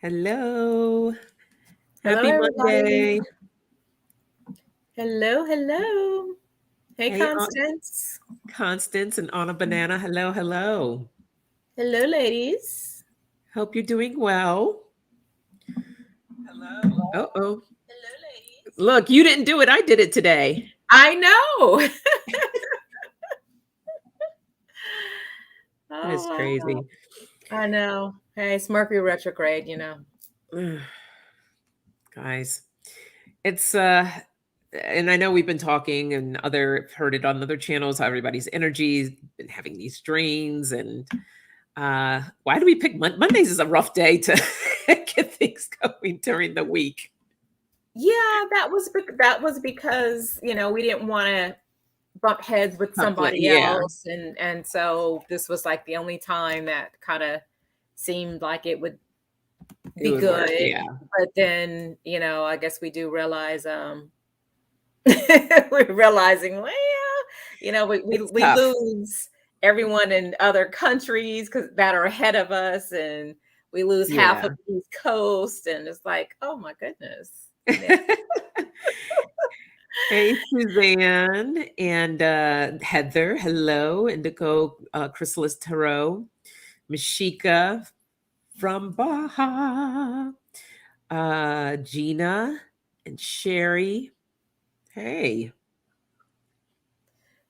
Hello. Hello, Happy everybody. Monday. Hello, hello. Hey, Hey, Constance. Constance and Anna Banana. Hello, hello. Hello, ladies. Hope you're doing well. Hello. Uh-oh. Look, you didn't do it. I did it today. I know. That is Oh, wow. crazy. I know. Hey, it's Mercury retrograde, Guys, it's and I know we've been talking and heard it on other channels how everybody's energy's been having these drains and why do we pick Mondays is a rough day to get things going during the week. Yeah, that was because, we didn't want to bump heads with somebody Yeah, else and so this was like the only time that kind of seemed like it would it be would work. good. Yeah. But then, I guess we do realize we're realizing, well, It's we tough. lose everyone in other countries that are ahead of us, and we lose half of Yeah. the East Coast, and it's like, oh my goodness. Yeah. Hey, Suzanne and Heather. Hello. Indigo Chrysalis Tarot. Mashika from Baja. Gina and Sherry. Hey.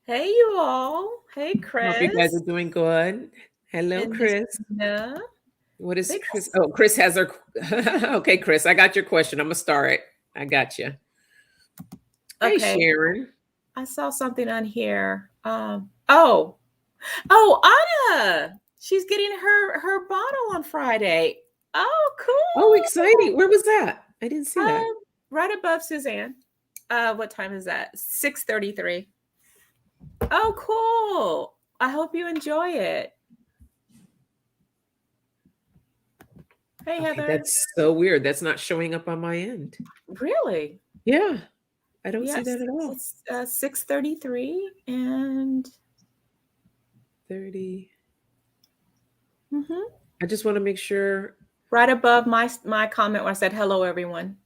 Hey, you all. Hey, Hope you guys are Chris doing good. Hello, and Miss Chris. Gina. What is They Chris? Oh, Chris has her. Okay, Chris, I got your question. I'm going to start it. I got you. Hey, okay. Sharon. I saw something on here. Oh, Anna. She's getting her bottle on Friday. Oh, Oh, cool. exciting. Where was that? I didn't see that. Right above Suzanne. What time is that? 6:33. Oh, cool. I hope you enjoy it. Hey, Okay, Heather. that's so weird. That's not showing up on my end. Really? Yeah, I don't see Yes, that at all. it's 6:33 and 30. mhm. I just want to make sure. Right above my comment where I said hello, everyone.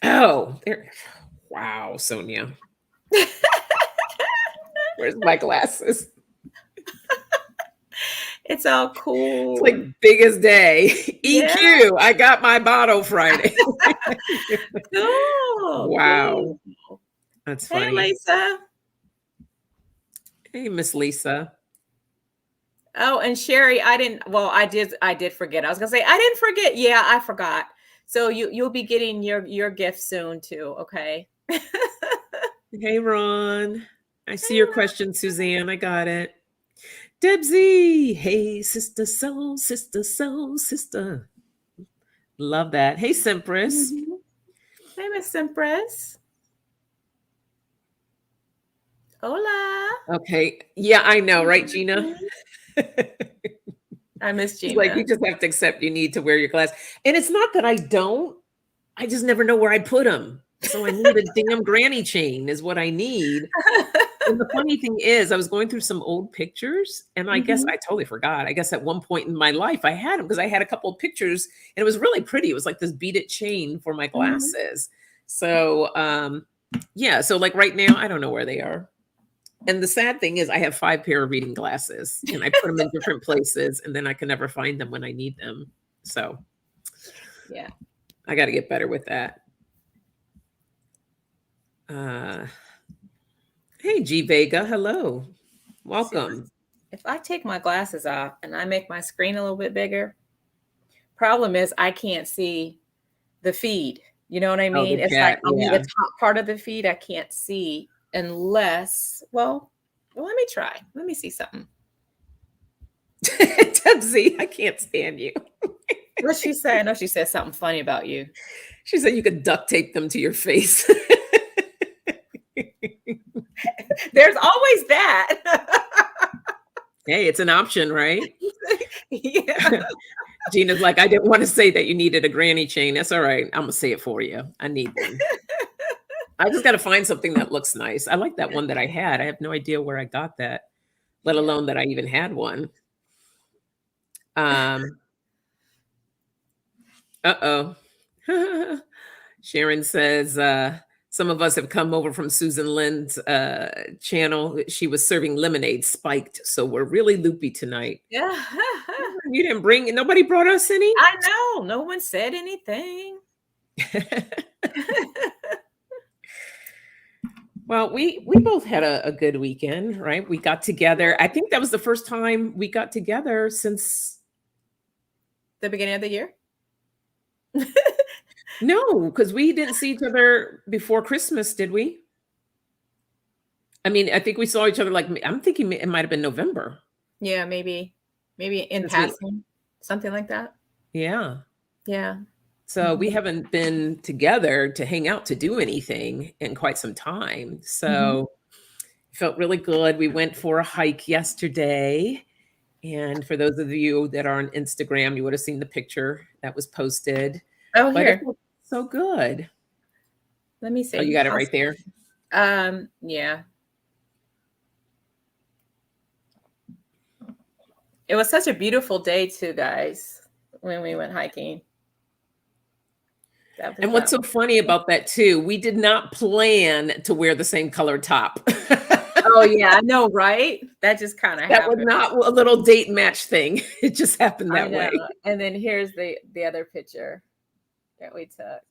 Oh, there. Wow, Sonia. Where's my glasses? It's all It's cool. like biggest day. Yeah. EQ. I got my bottle Friday. Cool. Wow. Cool. That's Hey, funny. Lisa. Hey, Miss Lisa. Oh, and Sherry, I did forget. I was gonna say I didn't forget. Yeah, I forgot. So you'll be getting your gift soon too, okay? Hey, Ron. I see Hey, your question, Suzanne. I got it. Debsy. Hey, sister, soul, sister, soul, sister. Love that. Hey, Empress. mhm. Hey, Miss Empress. Hola. Okay. Yeah, I know, right, Gina? I miss She's like, you Gina. just have to accept you need to wear your glass. And it's not that I don't. I just never know where I put them. So I need a damn granny chain is what I need. And the funny thing is, I was going through some old pictures, and I guess Mhm, I totally forgot. I guess at one point in my life I had them because I had a couple of pictures, and it was really pretty. It was like this beaded chain for my mhm. glasses. So yeah, so like right now, I don't know where they are. And the sad thing is I have 5 pair of reading glasses, and I put them in different places, and then I can never find them when I need them. So Yeah. I got to get better with that. Uh, hey, G Vega, hello, See, welcome. if I take my glasses off and I make my screen a little bit bigger, problem is I can't see the feed. You know what I Oh, mean? the It's like chat, only the yeah. top part of the feed I can't see unless, well, let me try. Let me see something. Tubsy, I can't stand you. What she say? I know she said something funny about you. She said you could duct tape them to your face. There's always that. Hey, it's an option, right? Yeah. Gina's like, I didn't want to say that you needed a granny chain. That's all right. I'm gonna say it for you. I need one. I just got to find something that looks nice. I like that one that I had. I have no idea where I got that, let Yeah. alone that I even had one. Um, Uh-oh. Sharon says, some of us have come over from Susan Lynn's channel. She was serving lemonade spiked, so we're really loopy tonight. Yeah. You didn't bring, nobody brought us any? I know. No one said anything. Well, we both had a good weekend, right? We got together. I think that was the first time we got together since the beginning of the year. No, because we didn't see each other before Christmas, did we? I mean, I think we saw each other like I'm thinking it might have been November. Yeah, maybe in passing, something like that. Yeah. Yeah. So we haven't been together to hang out to do anything in quite some time. So it felt really good. We went for a hike yesterday. And for those of you that are on Instagram, you would have seen the picture that was posted. Oh, but here. It felt so good. Let me see. Oh, you got it right there? Yeah. It was such a beautiful day too, guys, when we went hiking. And what's so funny about that too, we did not plan to wear the same color top. Oh yeah, I know, right? That just kind of happened. That was not a little date match thing. It just happened that way. And then here's the other picture that we took.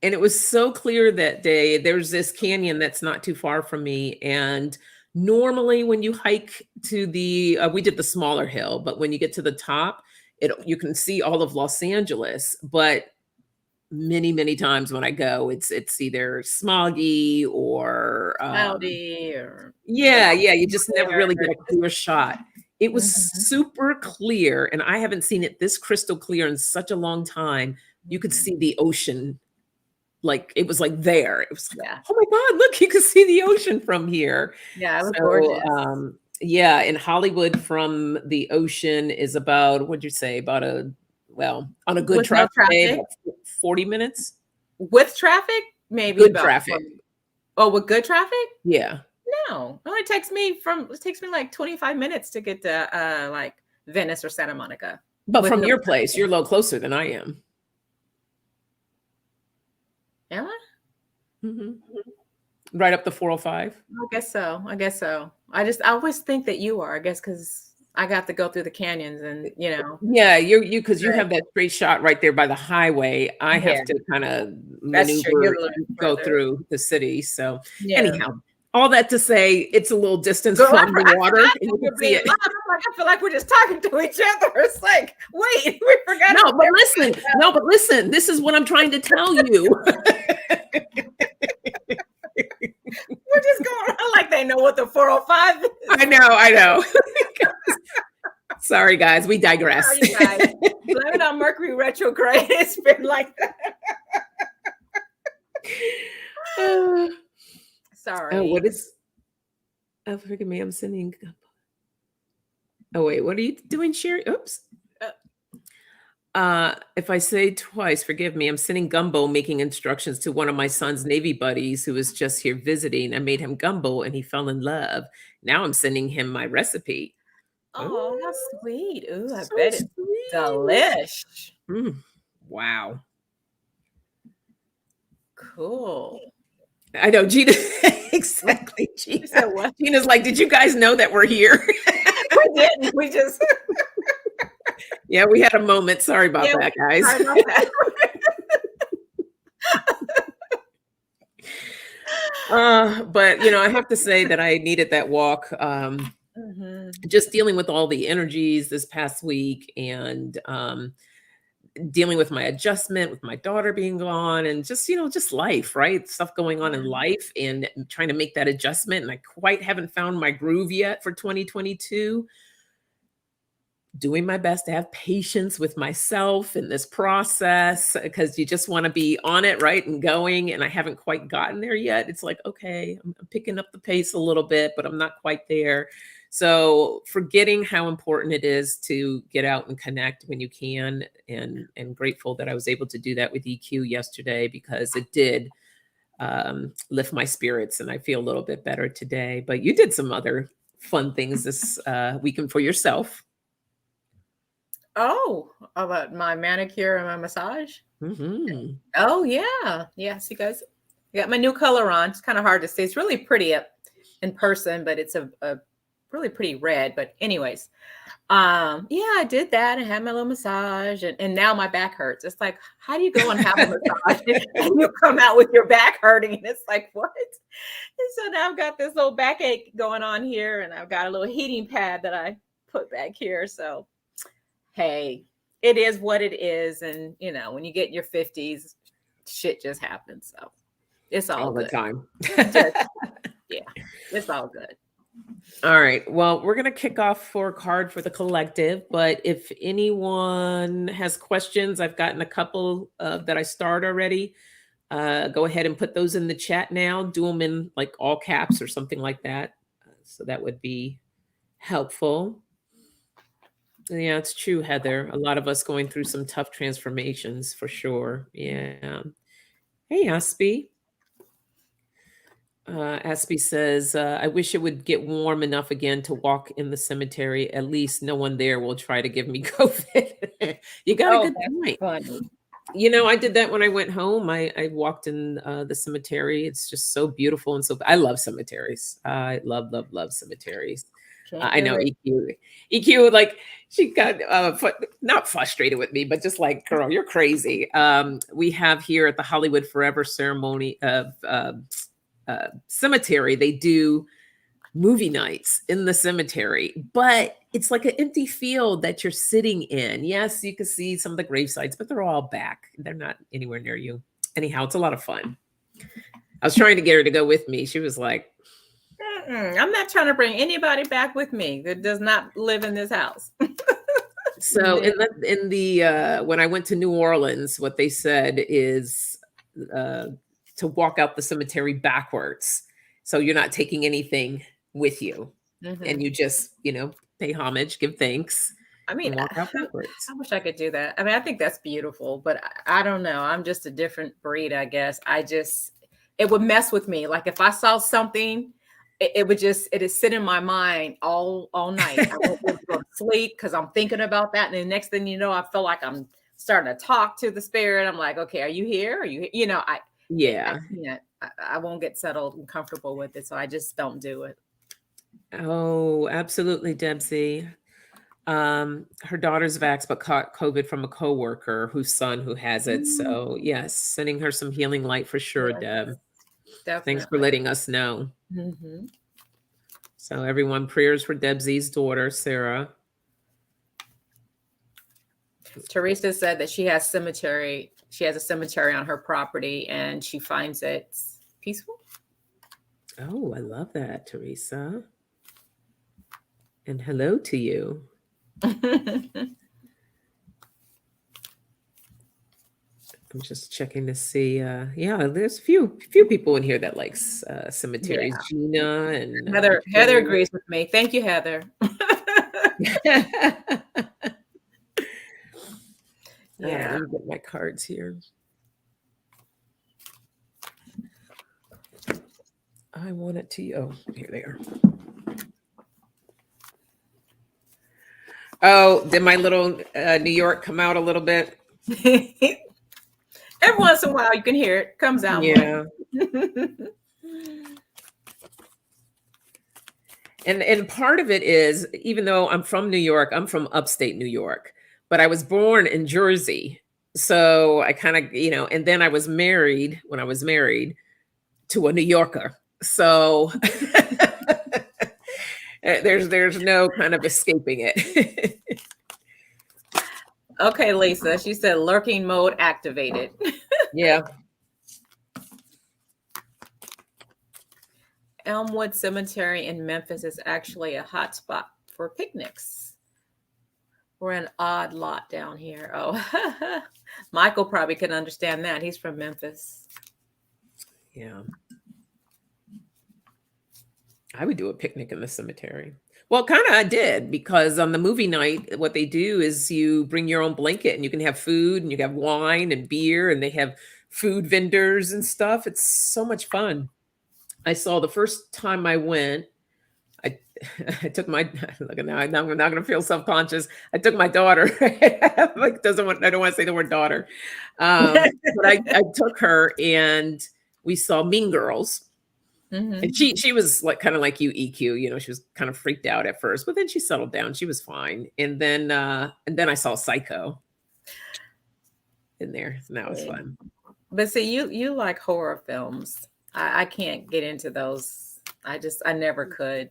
And it was so clear that day. There's this canyon that's not too far from me. And normally when you hike to the, we did the smaller hill, but when you get to the top, you can see all of Los Angeles. But many times when I go, it's either smoggy or cloudy or you just never really get a clear shot. It was super clear, and I haven't seen it this crystal clear in such a long time. You could see the ocean, like it was like there. It was like, oh my God, look, you can see the ocean from here. Yeah, it was gorgeous. Yeah, in Hollywood from the ocean is about, what'd you say, about on a good traffic day, 40 minutes. With traffic? Maybe good traffic. With good traffic? Yeah. No. It takes me like 25 minutes to get to like Venice or Santa Monica. But from your place, you're a little closer than I am. Am I? Right up the 405. I guess so. I always think that you are, I guess, because I got to go through the canyons and, Yeah, because you have that straight shot right there by the highway. I have to kind of maneuver go through the city. So anyhow, all that to say, it's a little distance from the water. And you can see it. I feel like we're just talking to each other. It's like, wait, we forgot. No, but listen, this is what I'm trying to tell you. We're just going around like they know what the 405 is. I know. Sorry, guys, we digress. Sorry, guys. Blame it on Mercury retrograde. It's been like that. Sorry. Oh, what is? Oh, forgive me. I'm sending. Oh wait, what are you doing, Sherry? Oops. If I say twice, forgive me. I'm sending gumbo making instructions to one of my son's Navy buddies who was just here visiting. I made him gumbo and he fell in love. Now I'm sending him my recipe. Oh, how sweet. Ooh, I bet it's delish. Wow. Cool. I know, Gina. Exactly. Gina said what? Gina's like, did you guys know that we're here? We didn't. We just... Yeah, we had a moment. Sorry about that, guys. Sorry about that. But I have to say that I needed that walk. Just dealing with all the energies this past week and dealing with my adjustment with my daughter being gone and just life, right? Stuff going on in life and trying to make that adjustment. And I quite haven't found my groove yet for 2022. Doing my best to have patience with myself in this process because you just want to be on it, right? And going, and I haven't quite gotten there yet. It's like, okay, I'm picking up the pace a little bit, but I'm not quite there. So forgetting how important it is to get out and connect when you can, and grateful that I was able to do that with EQ yesterday because it did lift my spirits and I feel a little bit better today. But you did some other fun things this weekend for yourself. Oh, about my manicure and my massage. Mm-hmm. Oh yeah, yes, you guys. I got my new color on. It's kind of hard to see. It's really pretty up in person, but it's a really pretty red. But anyways, yeah, I did that and had my little massage, and now my back hurts. It's like, how do you go and have a massage and you come out with your back hurting? And it's like, what? And so now I've got this little backache going on here, and I've got a little heating pad that I put back here. So hey, it is what it is. And you know, when you get in your 50s, shit just happens. So it's all All the good. time. Just, yeah, it's all good. All right. Well, we're going to kick off for a card for the collective. But if anyone has questions, I've gotten a couple that I starred already. Go ahead and put those in the chat now. Do them in like all caps or something like that. So that would be helpful. Yeah, it's true, Heather. A lot of us going through some tough transformations for sure. Yeah. Hey, Aspie. Aspie says, I wish it would get warm enough again to walk in the cemetery. At least no one there will try to give me COVID. You got a Oh, good that's point. funny. You know, I did that when I went home. I walked in the cemetery. It's just so beautiful. And so I love cemeteries. I love, love, love cemeteries. Can't I do know it. EQ, like she got not frustrated with me, but just like, girl, you're crazy. We have here at the Hollywood Forever ceremony of cemetery, they do movie nights in the cemetery, but it's like an empty field that you're sitting in. Yes, you can see some of the grave sites, but they're all back. They're not anywhere near you. Anyhow, it's a lot of fun. I was trying to get her to go with me. She was like, I'm not trying to bring anybody back with me that does not live in this house. so in the when I went to New Orleans, what they said is to walk out the cemetery backwards. So you're not taking anything with you. And you just, pay homage, give thanks, I mean, and walk out backwards. I wish I could do that. I mean, I think that's beautiful, but I don't know. I'm just a different breed, I guess. It would mess with me. Like if I saw something, it would sit in my mind all night. I won't be able to go to sleep because I'm thinking about that. And the next thing you know, I feel like I'm starting to talk to the spirit. I'm like, okay, are you here? Are you, Yeah. I can't, I won't get settled and comfortable with it. So I just don't do it. Oh, absolutely, Debsy. Her daughter's vaxxed, but caught COVID from a coworker whose son who has it. So yes, sending her some healing light for sure, Yes, Deb. definitely. Thanks for letting us know. Mm-hmm. So everyone, prayers for Debsy's daughter, Sarah. Teresa said that she has a cemetery on her property and she finds it peaceful. Oh, I love that, Teresa. And hello to you. I'm just checking to see. Yeah, there's a few people in here that likes cemeteries. Yeah. Gina and Heather agrees with me. Thank you, Heather. Yeah, let me get my cards here. I want it to. Oh, here they are. Oh, did my little New York come out a little bit? Every once in a while, you can hear it. Comes out. Yeah. And part of it is, even though I'm from New York, I'm from upstate New York, but I was born in Jersey. So I kind of, and then I was married to a New Yorker. So there's no kind of escaping it. Okay, Lisa, she said lurking mode activated. Yeah. Elmwood Cemetery in Memphis is actually a hot spot for picnics. We're an odd lot down here. Oh, Michael probably can understand that. He's from Memphis. Yeah. I would do a picnic in the cemetery. Well, kind of I did, because on the movie night, what they do is you bring your own blanket and you can have food and you can have wine and beer and they have food vendors and stuff. It's so much fun. I saw the first time I went, I I took my look at now. I'm not going to feel self-conscious. I took my daughter. Like I don't want to say the word daughter, but I took her and we saw Mean Girls. And she was like kind of like you, EQ. You know, she was kind of freaked out at first, but then she settled down. She was fine. And then I saw Psycho in there, and that was fun. But see, you like horror films. I can't get into those. I never could.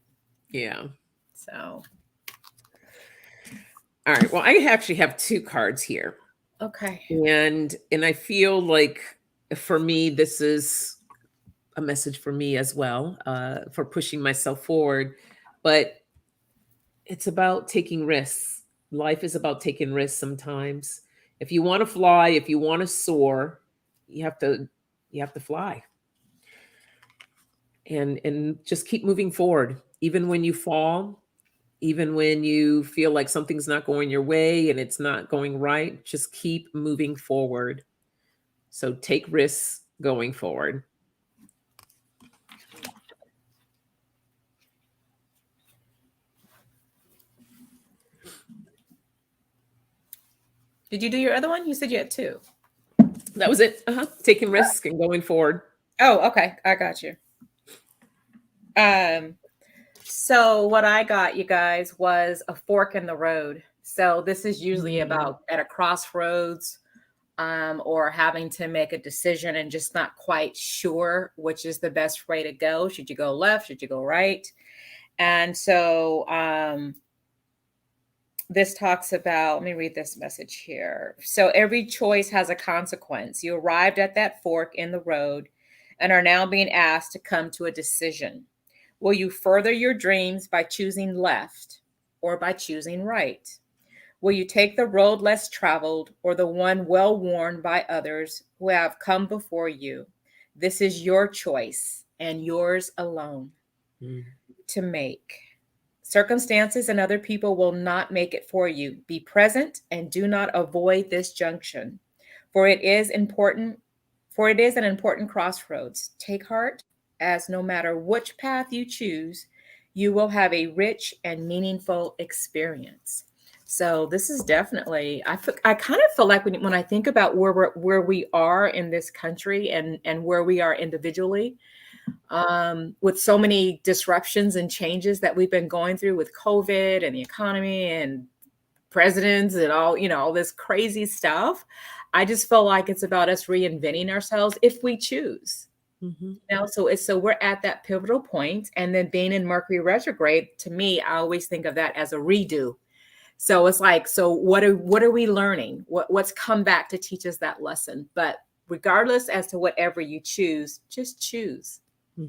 Yeah. So. All right. Well, I actually have 2 cards here. Okay. And I feel like for me, this is a message for me as well, for pushing myself forward. But it's about taking risks. Life is about taking risks sometimes. If you want to fly, if you want to soar, you have to fly. And just keep moving forward. Even when you fall, even when you feel like something's not going your way and it's not going right, just keep moving forward. So take risks going forward. Did you do your other one? You said you had 2. That was it. Taking risks and going forward. Oh, okay. I got you. So what I got, you guys, was a fork in the road. So this is usually about at a crossroads, or having to make a decision and just not quite sure which is the best way to go. Should you go left? Should you go right? And so this talks about, let me read this message here. So every choice has a consequence. You arrived at that fork in the road and are now being asked to come to a decision. Will you further your dreams by choosing left or by choosing right? Will you take the road less traveled or the one well worn by others who have come before you? This is your choice and yours alone to make. Circumstances and other people will not make it for you. Be present and do not avoid this junction, for it is an important crossroads. Take heart, as no matter which path you choose, you will have a rich and meaningful experience. So this is definitely, I kind of feel like when I think about where we are in this country and where we are individually, with so many disruptions and changes that we've been going through with COVID and the economy and presidents and all this crazy stuff, I just feel like it's about us reinventing ourselves if we choose. So we're at that pivotal point, and then being in Mercury retrograde, to me, I always think of that as a redo. So it's like, so what are we learning? What's come back to teach us that lesson? But regardless as to whatever you choose, just choose.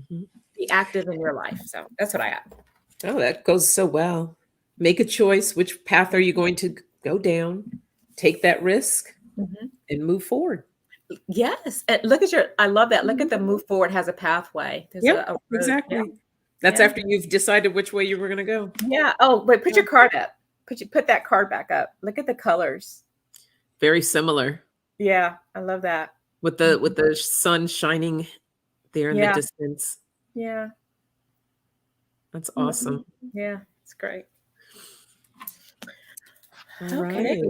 Be active in your life. So that's what I got. Oh, that goes so well. Make a choice. Which path are you going to go down? Take that risk and move forward. Yes. And I love that. Look at the move forward has a pathway. There's exactly. Yeah. That's after you've decided which way you were going to go. Yeah. Oh, wait, put your card up. Put that card back up. Look at the colors. Very similar. Yeah. I love that. With the sun shining there in the distance. Yeah. That's awesome. Yeah. It's great. All right.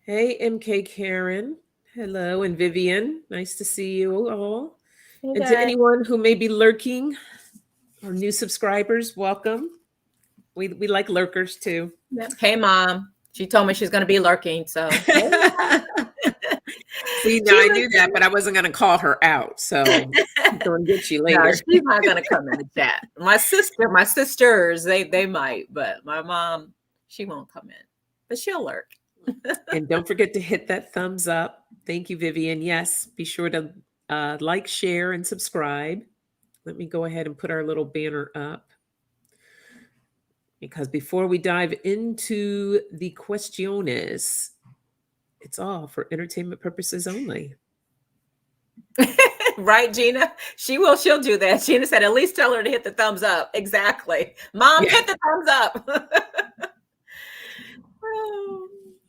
Hey, MK Karen. Hello. And Vivian. Nice to see you all. Hey, and to anyone who may be lurking or new subscribers, welcome. We like lurkers too. Hey, Mom. She told me she's going to be lurking. So see, now I knew that, but I wasn't going to call her out. So I'm going to get you later. No, she's not going to come in the chat. My sisters, they might, but my mom, she won't come in, but she'll lurk. And don't forget to hit that thumbs up. Thank you, Vivian. Yes, be sure to like, share, and subscribe. Let me go ahead and put our little banner up. Because before we dive into the questiones, it's all for entertainment purposes only. Right, Gina? She'll do that. Gina said, at least tell her to hit the thumbs up. Exactly. Mom, hit the thumbs up.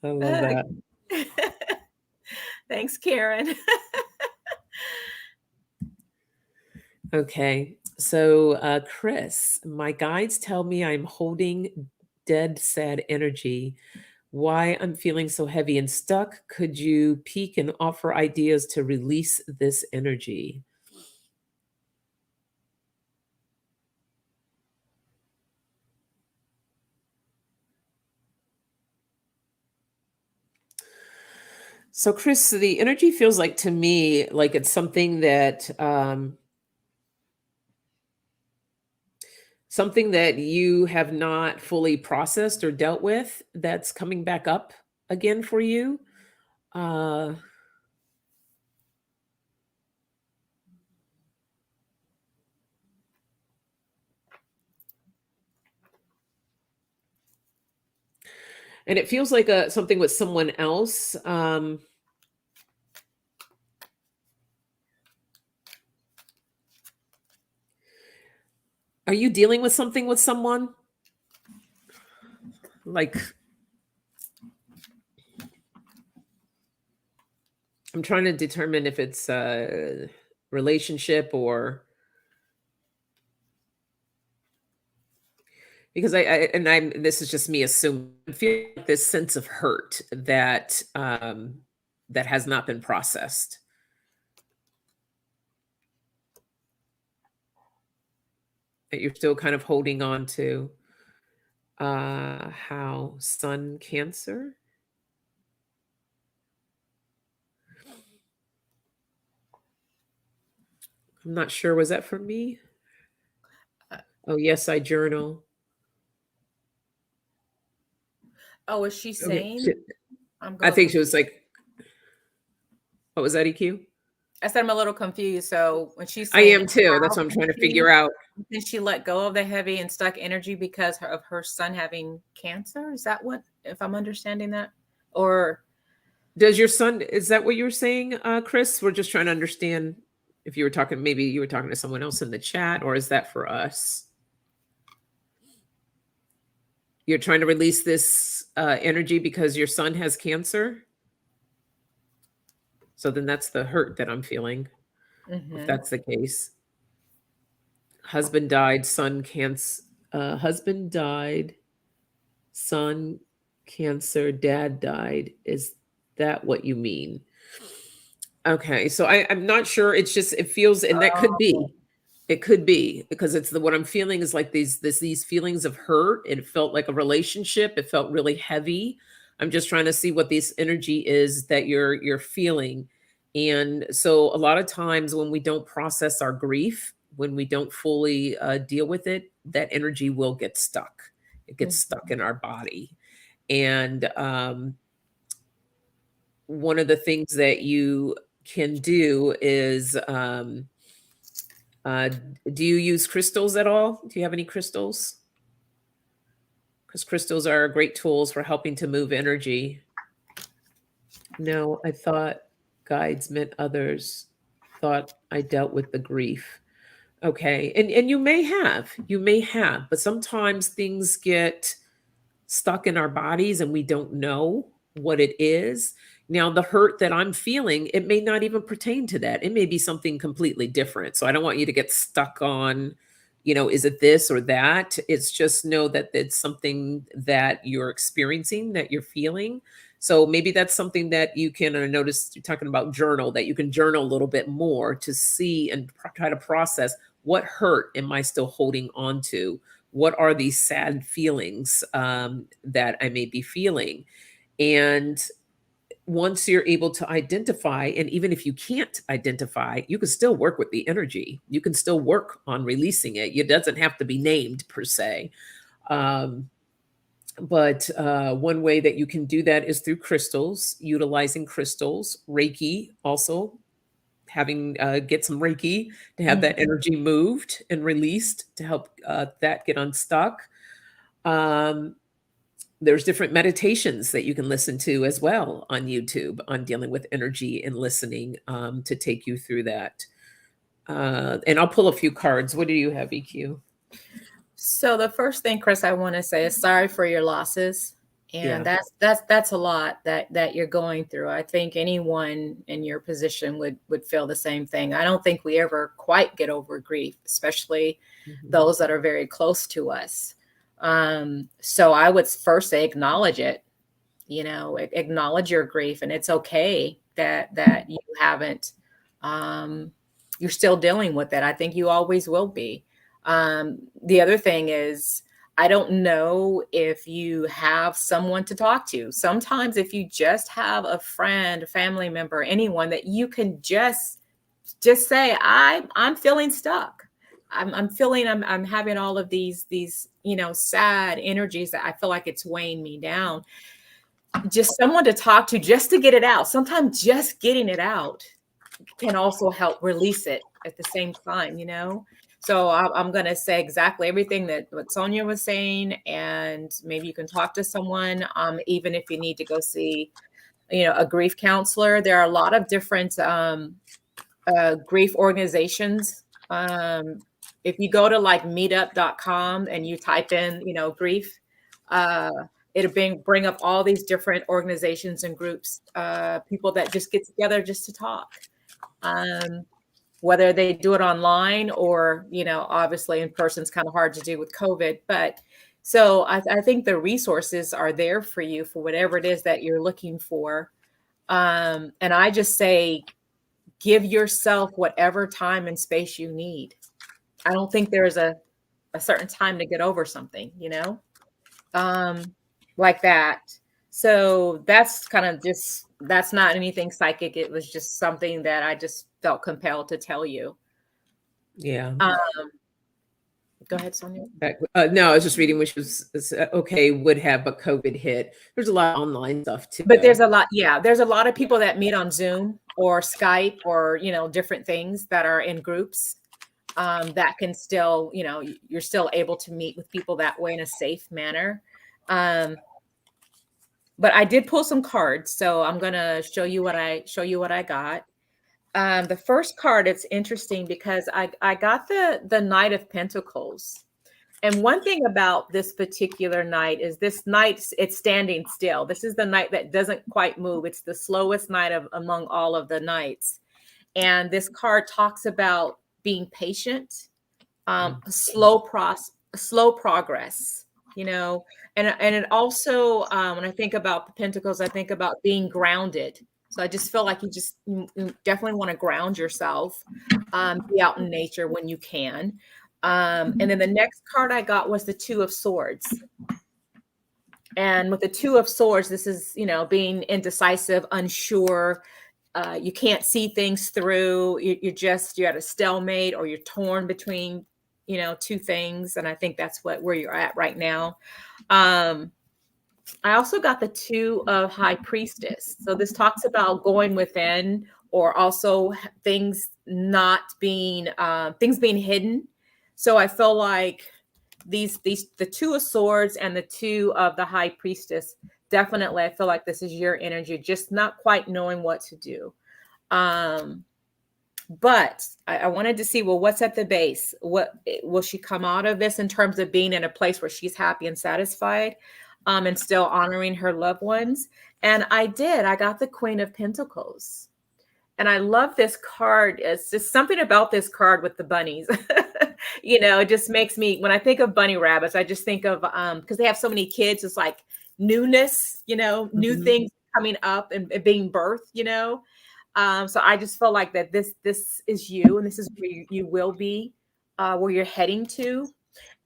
I love that. Thanks, Karen. Okay. So, Chris, my guides tell me I'm holding dead, sad energy. Why I'm feeling so heavy and stuck? Could you peek and offer ideas to release this energy? So, Chris, the energy feels like to me like it's something that you have not fully processed or dealt with that's coming back up again for you. Uh, and it feels like something with someone else. Are you dealing with something with someone? Like, I'm trying to determine if it's a relationship or because this is just me assuming I feel like this sense of hurt that has not been processed. That you're still kind of holding on to. How Sun Cancer? I'm not sure. Was that for me? Oh, yes, I journal. Oh, is she Okay. saying? I'm I going. think she was like, what was that, EQ? I said I'm a little confused. So when she's I saying am too. That's how what I'm trying can to figure out. she let go of the heavy and stuck energy because of her son having cancer? Is that what, if I'm understanding that? Or Does your son, is that what you were saying, Chris? We're just trying to understand if you were talking, maybe you were talking to someone else in the chat, or is that for us? You're trying to release this energy because your son has cancer? So then that's the hurt that I'm feeling, if that's the case. Husband died, husband died, son cancer, dad died. Is that what you mean? Okay, so I'm not sure. It's just it feels, and that could be. It could be because it's what I'm feeling is like these feelings of hurt. It felt like a relationship. It felt really heavy. I'm just trying to see what this energy is that you're feeling. And so a lot of times when we don't process our grief, when we don't fully deal with it, that energy will get stuck. It gets stuck in our body. And one of the things that you can do is uh, do you use crystals at all? Do you have any crystals? Because crystals are great tools for helping to move energy. No, I thought guides meant others. Thought I dealt with the grief. Okay, and you may have, but sometimes things get stuck in our bodies and we don't know what it is. Now, the hurt that I'm feeling, it may not even pertain to that. It may be something completely different. So I don't want you to get stuck on, is it this or that? It's just know that it's something that you're experiencing, that you're feeling. So maybe that's something that you can, and I noticed you're talking about journal, that you can journal a little bit more to see and try to process what hurt am I still holding on to? What are these sad feelings that I may be feeling? And once you're able to identify, and even if you can't identify, you can still work with the energy. You can still work on releasing it. It doesn't have to be named per se. But one way that you can do that is through crystals, utilizing crystals, Reiki also having get some Reiki to have that energy moved and released to help that get unstuck. There's different meditations that you can listen to as well on YouTube on dealing with energy and listening to take you through that. And I'll pull a few cards. What do you have, EQ? So the first thing, Chris, I want to say is sorry for your losses. And that's a lot that you're going through. I think anyone in your position would feel the same thing. I don't think we ever quite get over grief, especially those that are very close to us. So I would first say acknowledge it. You know, acknowledge your grief, and it's okay that you haven't. You're still dealing with it. I think you always will be. The other thing is, I don't know if you have someone to talk to. Sometimes if you just have a friend, a family member, anyone that you can just say, I'm feeling stuck. I'm feeling I'm having all of these sad energies that I feel like it's weighing me down. Just someone to talk to, just to get it out. Sometimes just getting it out can also help release it at the same time, So I'm going to say exactly everything that what Sonja was saying, and maybe you can talk to someone, even if you need to go see, a grief counselor. There are a lot of different grief organizations. If you go to like meetup.com and you type in, grief, it'll bring up all these different organizations and groups, people that just get together just to talk. Whether they do it online or, obviously in person is kind of hard to do with COVID. But so I think the resources are there for you for whatever it is that you're looking for. And I just say, give yourself whatever time and space you need. I don't think there's a certain time to get over something, like that. So that's kind of that's not anything psychic. It was just something that I just felt compelled to tell you. Yeah. Go ahead, Sonja. No, I was just reading, which was okay, would have, but COVID hit. There's a lot of online stuff too. But there's a lot, there's a lot of people that meet on Zoom or Skype or, different things that are in groups that can still, you're still able to meet with people that way in a safe manner. But I did pull some cards, so I'm going to show you what I got. The first card, it's interesting because I got the Knight of Pentacles. And one thing about this particular knight is this knight, it's standing still. This is the knight that doesn't quite move. It's the slowest knight among all of the knights. And this card talks about being patient, slow progress, and it also, when I think about the Pentacles, I think about being grounded. So I just feel like you definitely want to ground yourself, be out in nature when you can. And then the next card I got was the Two of Swords. And with the Two of Swords, this is, being indecisive, unsure. You can't see things through. You're at a stalemate, or you're torn between, two things. And I think that's where you're at right now. I also got the Two of High Priestess. So this talks about going within, or also things not being, things being hidden. So I feel like the Two of Swords and the Two of the High Priestess, definitely, I feel like this is your energy, just not quite knowing what to do. But I wanted to see, well, what's at the base? What will she come out of this in terms of being in a place where she's happy and satisfied, and still honoring her loved ones? And I got the Queen of Pentacles. And I love this card. It's just something about this card with the bunnies. It just makes me, when I think of bunny rabbits, I just think of, because they have so many kids, it's like newness, new things coming up and being birthed, So I just feel like that this is you, and this is where you will be, where you're heading to.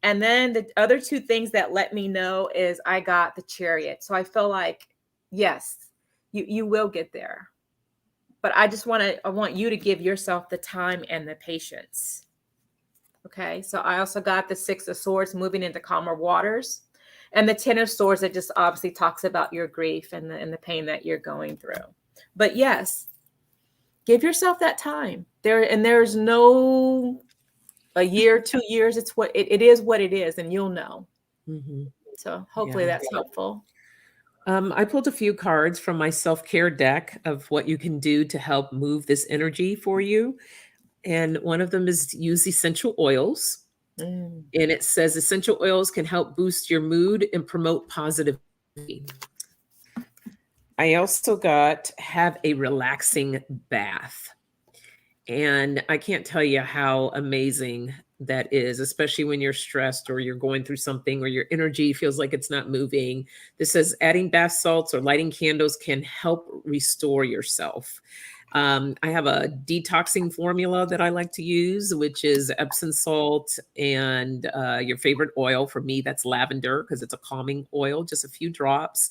And then the other two things that let me know is I got the Chariot. So I feel like, yes, you will get there. But I want you to give yourself the time and the patience. Okay. So I also got the Six of Swords, moving into calmer waters, and the Ten of Swords that just obviously talks about your grief and the pain that you're going through. But yes, give yourself that time there's no a year, 2 years. It's it is what it is, and you'll know. So hopefully that's helpful. I pulled a few cards from my self-care deck of what you can do to help move this energy for you. And one of them is use essential oils. And it says essential oils can help boost your mood and promote positive I also got have a relaxing bath. And I can't tell you how amazing that is, especially when you're stressed or you're going through something or your energy feels like it's not moving. This says adding bath salts or lighting candles can help restore yourself. I have a detoxing formula that I like to use, which is Epsom salt and your favorite oil. For me, that's lavender because it's a calming oil, just a few drops,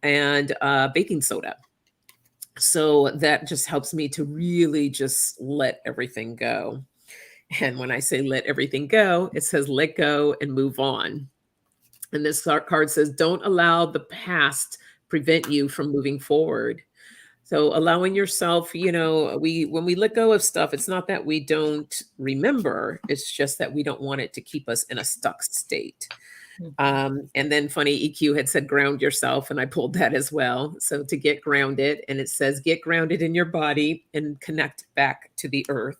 and baking soda. So that just helps me to really just let everything go. And when I say let everything go, it says let go and move on. And this card says, don't allow the past prevent you from moving forward. So allowing yourself, when we let go of stuff, it's not that we don't remember, it's just that we don't want it to keep us in a stuck state. And then funny, EQ had said ground yourself, and I pulled that as well. So to get grounded, and it says get grounded in your body and connect back to the earth.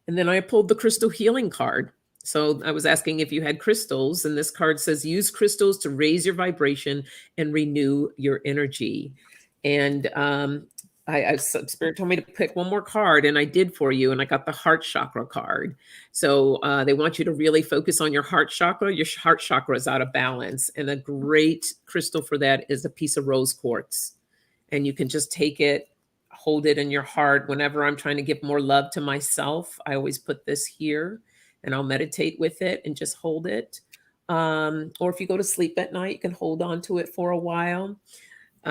And then I pulled the crystal healing card. So I was asking if you had crystals, and this card says use crystals to raise your vibration and renew your energy. And Spirit told me to pick one more card, and I did for you, and I got the heart chakra card. So they want you to really focus on your heart chakra. Your heart chakra is out of balance, and a great crystal for that is a piece of rose quartz. And you can just take it, hold it in your heart. Whenever I'm trying to give more love to myself, I always put this here, and I'll meditate with it and just hold it. Or if you go to sleep at night, you can hold on to it for a while.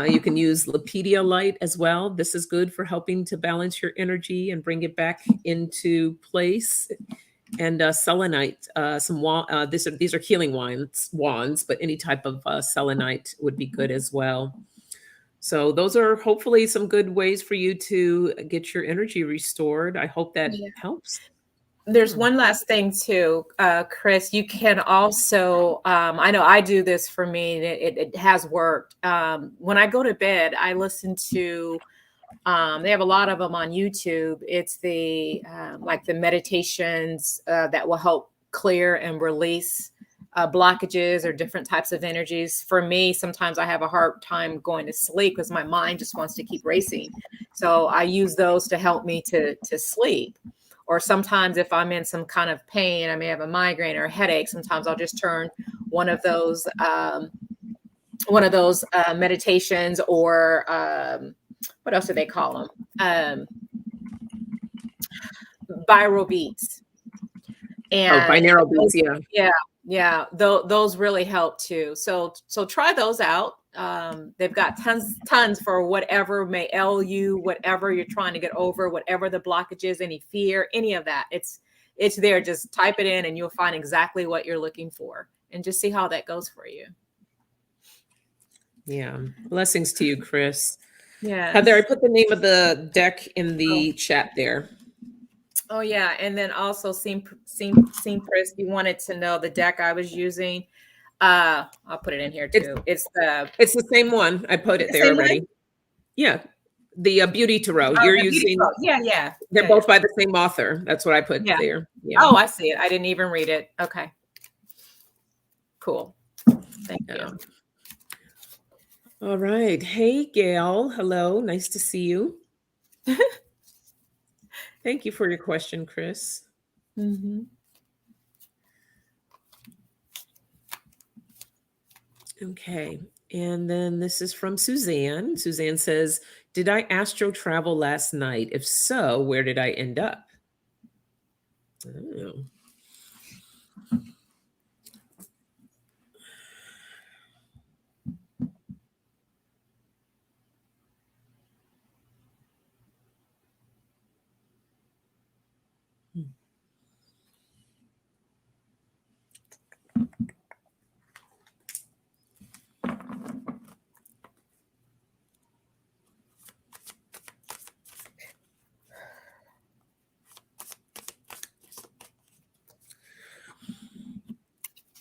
You can use Lepedia light as well. This is good for helping to balance your energy and bring it back into place. And selenite, these are healing wands, but any type of selenite would be good as well. So those are hopefully some good ways for you to get your energy restored. I hope that helps. There's one last thing too, Chris. You can also, I know I do this for me. It has worked. When I go to bed, I listen to, they have a lot of them on YouTube. It's the, like the meditations that will help clear and release blockages or different types of energies. For me, sometimes I have a hard time going to sleep because my mind just wants to keep racing. So I use those to help me to sleep. Or sometimes if I'm in some kind of pain, I may have a migraine or a headache. Sometimes I'll just turn one of those meditations, or what else do they call them? Binaural beats. And binaural beats, yeah. Those really help too. So try those out. They've got tons for whatever may ail you, whatever you're trying to get over, whatever the blockage is, any fear, any of that. It's there. Just type it in and you'll find exactly what you're looking for, and just see how that goes for you. Yeah. Blessings to you, Chris. Yeah. Heather, I put the name of the deck in the chat there. Oh yeah. And then also Empress, you wanted to know the deck I was using. I'll put it in here too. It's the same one. I put it there already. One? Yeah. The Beauty Tarot. You're using. Yeah. They're both by the same author. That's what I put there. Yeah. Oh, I see it. I didn't even read it. Okay. Cool. Thank you. All right. Hey, Gail. Hello. Nice to see you. Thank you for your question, Chris. Mm-hmm. Okay. And then this is from Suzanne. Suzanne says, did I astro travel last night? If so, where did I end up? Oh.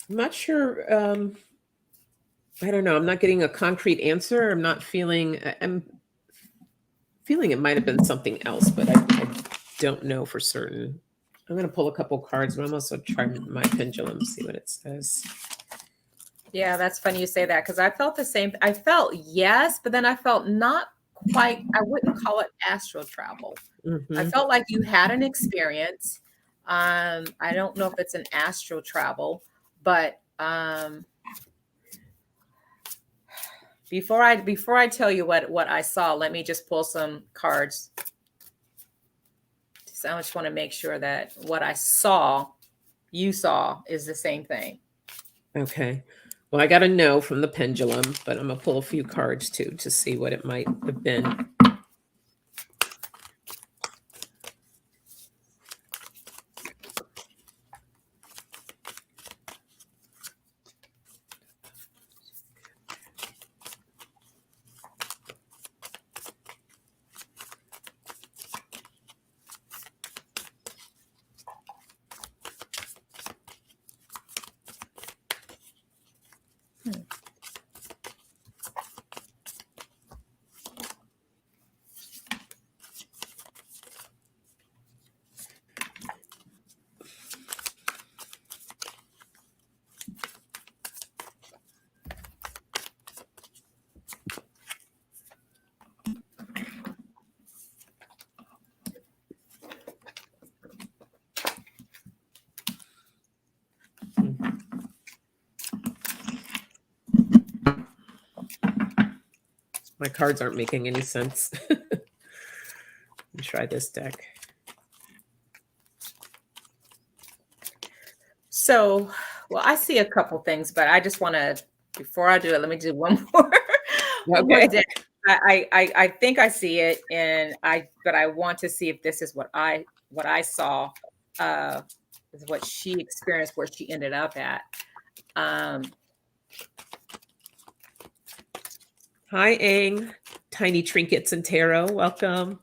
I'm not sure. I don't know. I'm not getting a concrete answer. I'm feeling it might have been something else, but I don't know for certain. I'm going to pull a couple cards, but I'm also trying my pendulum, see what it says. Yeah, that's funny you say that because I felt the same. I felt yes, but then I felt not quite. I wouldn't call it astral travel. I Mm-hmm. felt like you had an experience. I don't know if it's an astral travel, but before I tell you what I saw, let me just pull some cards. So I just want to make sure that what I saw, you saw, is the same thing. Okay. Well, I got a no from the pendulum, but I'm gonna pull a few cards too to see what it might have been. My cards aren't making any sense. Let me try this deck. So, well, I see a couple things, but I just want to, before I do it, let me do one more, one more Okay. deck. I think I see it, but I want to see if this is what I saw, is what she experienced, where she ended up at. Hi, Aang. Tiny Trinkets and Tarot. Welcome.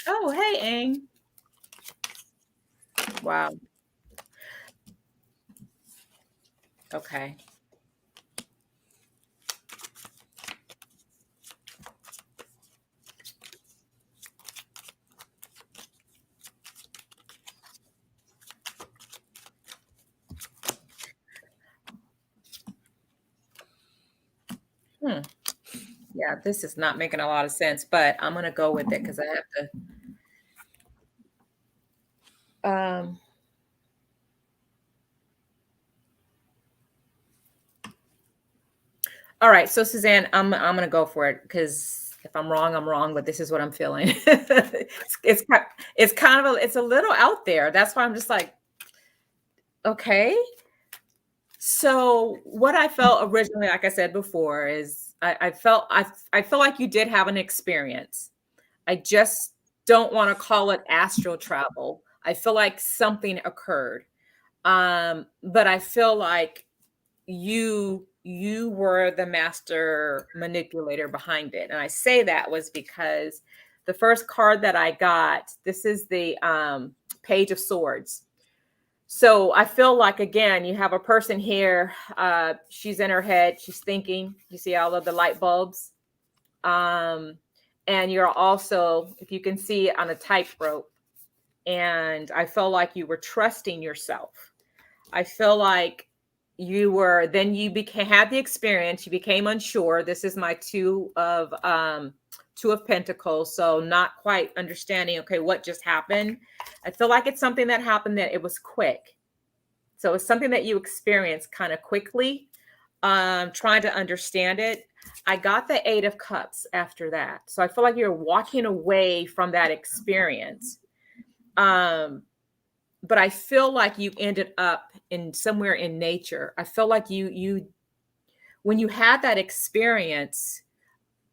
Oh, hey, Aang. Wow. Okay. Yeah, this is not making a lot of sense, but I'm going to go with it because I have to. All right, so Suzanne, I'm gonna go for it because if I'm wrong, I'm wrong. But this is what I'm feeling. It's kind of it's a little out there. That's why I'm just like, okay. So what I felt originally, like I said before, is I felt I feel like you did have an experience. I just don't want to call it astral travel. I feel like something occurred, but I feel like you were the master manipulator behind it. And I say that was because the first card that I got, this is the Page of Swords. So I feel like, again, you have a person here, she's in her head, she's thinking, you see all of the light bulbs, and you're also, if you can see, on a tightrope. And I feel like you were trusting yourself. I feel like you were, then you had the experience, you became unsure. This is my two of Pentacles, so not quite understanding, okay, what just happened. I feel like it's something that happened, that it was quick. So it's something that you experienced kind of quickly, trying to understand it. I got the Eight of Cups after that. So I feel like you're walking away from that experience. But I feel like you ended up in somewhere in nature. I feel like you when you had that experience,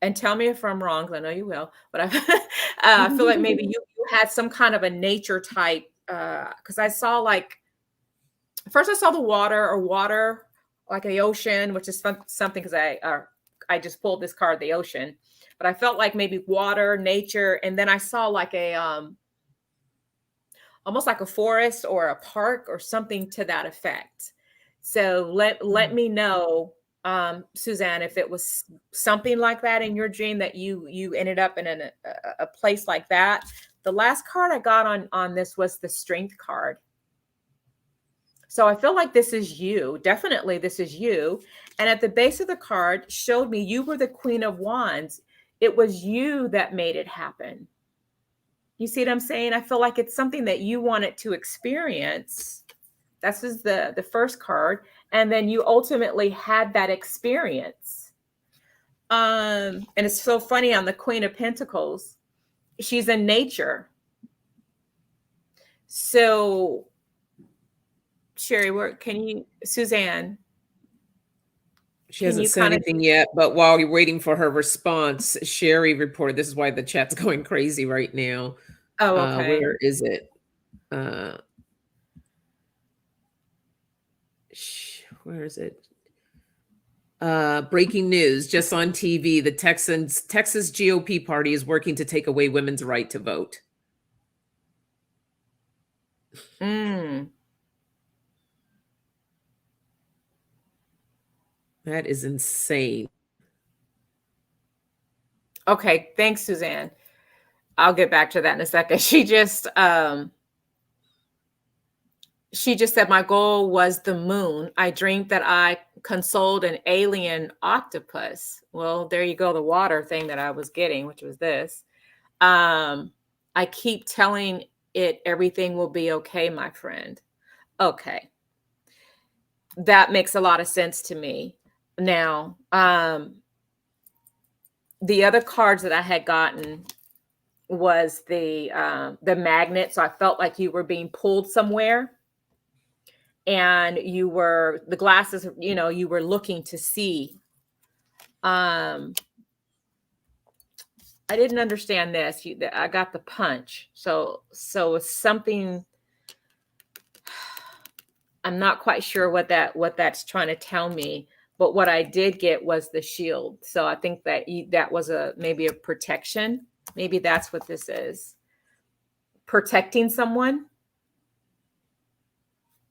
and tell me if I'm wrong, because I know you will, but I feel like maybe you had some kind of a nature type, because I saw, like, first I saw the water, like the ocean, which is something, because I just pulled this card, the ocean, but I felt like maybe water, nature, and then I saw like a almost like a forest or a park or something to that effect. So let me know, Suzanne, if it was something like that in your dream, that you ended up in a place like that. The last card I got on this was the Strength card. So I feel like this is you. Definitely this is you. And at the base of the card showed me you were the Queen of Wands. It was you that made it happen. You see what I'm saying? I feel like it's something that you wanted to experience. This is the first card. And then you ultimately had that experience. And it's so funny on the Queen of Pentacles. She's in nature. So, Sherry, Suzanne? She hasn't said anything yet, but while you're waiting for her response, Sherry reported, this is why the chat's going crazy right now. Oh, okay. Where is it? Where is it? Breaking news, just on TV, the Texas GOP party is working to take away women's right to vote. That is insane. Okay, thanks, Suzanne. I'll get back to that in a second. She just said my goal was the moon. I dreamed that I consoled an alien octopus. Well, there you go, the water thing that I was getting, which was this. I keep telling it everything will be okay, my friend. Okay. That makes a lot of sense to me. Now, the other cards that I had gotten was the magnet. So I felt like you were being pulled somewhere, and the glasses, you were looking to see. I didn't understand this. I got the punch. So it's something. I'm not quite sure what that's trying to tell me, but what I did get was the shield. So I think that was maybe a protection. Maybe that's what this is. Protecting someone.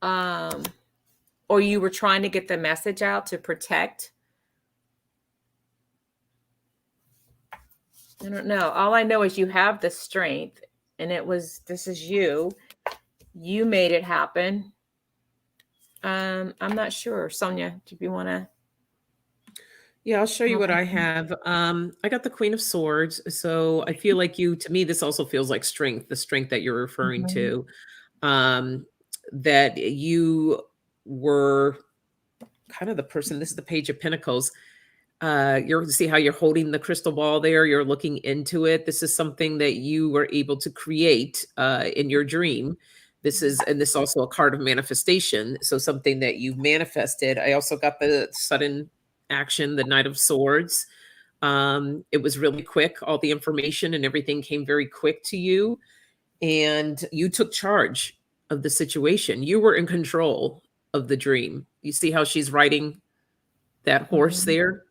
Or you were trying to get the message out to protect. I don't know. All I know is you have the strength, and this is you. You made it happen. I'm not sure. Sonja, do you want to? Yeah, I'll show you what I have. I got the Queen of Swords. So I feel like to me, this also feels like strength, the strength that you're referring to. That you were kind of the person, this is the Page of Pentacles. See how you're holding the crystal ball there, you're looking into it. This is something that you were able to create in your dream. This is also a card of manifestation. So something that you manifested. I also got the sudden action, the Knight of Swords. It was really quick. All the information and everything came very quick to you. And you took charge of the situation. You were in control of the dream. You see how she's riding that horse there?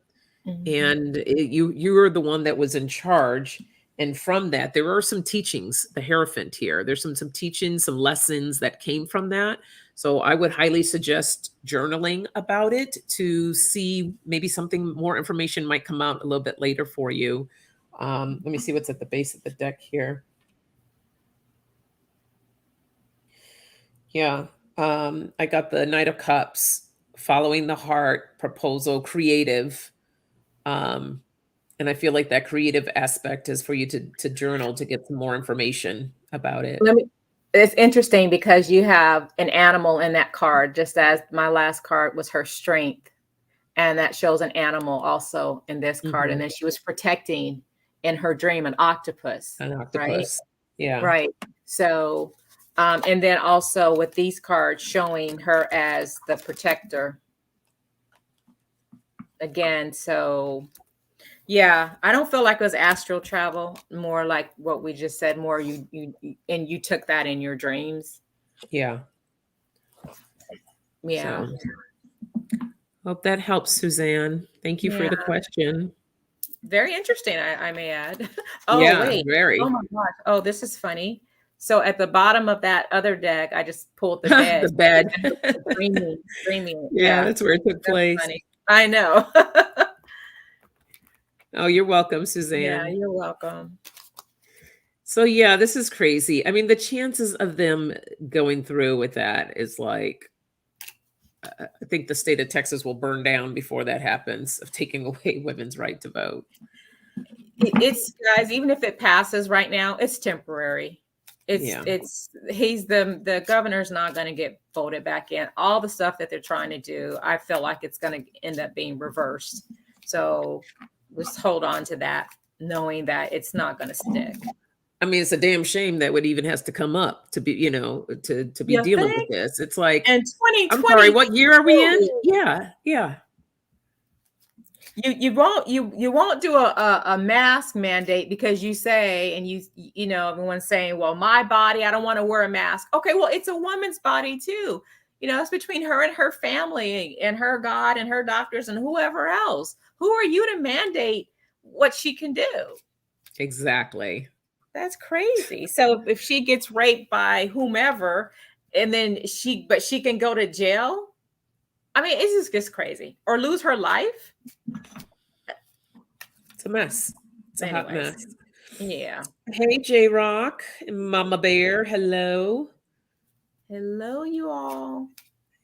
And you were the one that was in charge. And from that, there are some teachings, the Hierophant here. There's some teachings, some lessons that came from that. So I would highly suggest journaling about it to see maybe something more information might come out a little bit later for you. Let me see what's at the base of the deck here. Yeah. I got the Knight of Cups, following the heart, proposal, creative. And I feel like that creative aspect is for you to journal to get some more information about it. It's interesting because you have an animal in that card, just as my last card was her strength. And that shows an animal also in this card. And then she was protecting in her dream an octopus. Right? Yeah. Right. So, and then also with these cards showing her as the protector. Again, so yeah, I don't feel like it was astral travel, more like what we just said, more you took that in your dreams. Yeah. Yeah. So, hope that helps, Suzanne. Thank you for the question. Very interesting, I may add. Oh, yeah, wait. Very. Oh my gosh. Oh, this is funny. So at the bottom of that other deck, I just pulled the bed. The bed. Dreaming. Yeah, that's where it took place. Funny. I know. Oh, you're welcome, Suzanne. Yeah, you're welcome. So yeah, this is crazy. I mean, the chances of them going through with that is like, I think the state of Texas will burn down before that happens, of taking away women's right to vote. It's, guys, even if it passes right now, it's temporary. He's the governor's not going to get voted back in. All the stuff that they're trying to do, I feel like it's going to end up being reversed. So just hold on to that, knowing that it's not going to stick. I mean, it's a damn shame that what even has to come up to be, to be dealing with this. It's like, and 2020. I'm sorry, what year are we in? Yeah. You won't do a mask mandate because you say, and everyone's saying, well, my body, I don't want to wear a mask. Okay, well, it's a woman's body too. It's between her and her family and her God and her doctors and whoever else. Who are you to mandate what she can do? Exactly. That's crazy. So if she gets raped by whomever, and then she can go to jail. I mean, it's just crazy. Or lose her life. It's a mess. It's a hot mess. Yeah. Hey, J-Rock and Mama Bear. Hello. Hello, you all.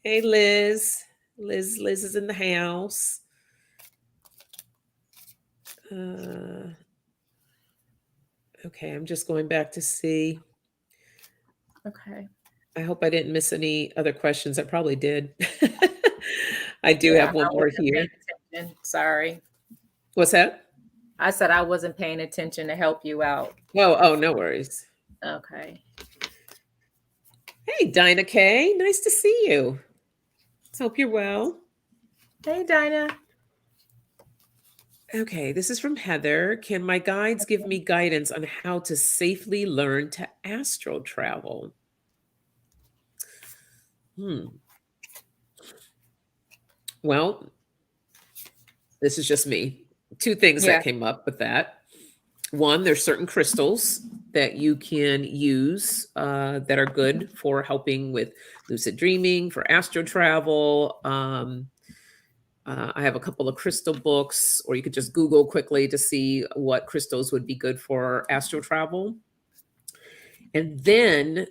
Hey, Liz. Liz is in the house. Okay, I'm just going back to see. Okay. I hope I didn't miss any other questions. I probably did. I do have one more here. Sorry. What's that? I said I wasn't paying attention to help you out. Oh, no worries. Okay. Hey, Dinah K. Nice to see you. Let's hope you're well. Hey, Dinah. Okay, this is from Heather. Can my guides give me guidance on how to safely learn to astral travel? Well, this is just me. Two things that came up with that. One, there's certain crystals that you can use that are good for helping with lucid dreaming, for astral travel. I have a couple of crystal books, or you could just Google quickly to see what crystals would be good for astral travel. And then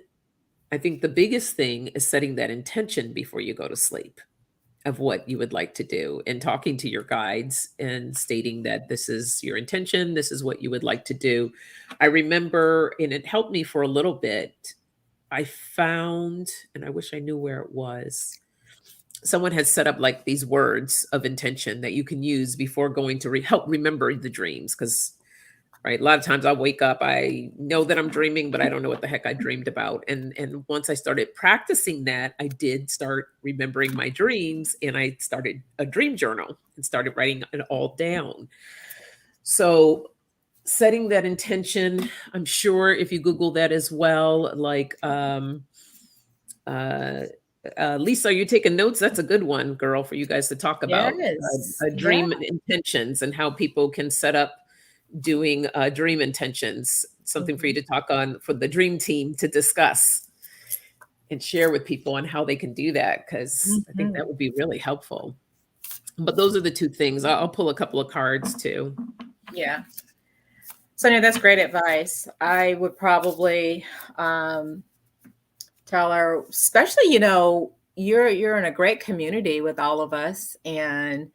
I think the biggest thing is setting that intention before you go to sleep of what you would like to do, and talking to your guides and stating that this is your intention, this is what you would like to do. I remember, and it helped me for a little bit, I found, and I wish I knew where it was, someone had set up like these words of intention that you can use before going to help remember the dreams. Because right, a lot of times I'll wake up, I know that I'm dreaming, but I don't know what the heck I dreamed about. And once I started practicing that, I did start remembering my dreams, and I started a dream journal and started writing it all down. So setting that intention, I'm sure if you Google that as well, like Lisa, are you taking notes? That's a good one, girl, for you guys to talk about. Yes. Dream intentions and how people can set up doing dream intentions. Something for you to talk on for the dream team to discuss and share with people on how they can do that, because I think that would be really helpful. But those are the two things. I'll pull a couple of cards too. Yeah. Sonja, that's great advice. I would probably tell her, especially, you're in a great community with all of us. And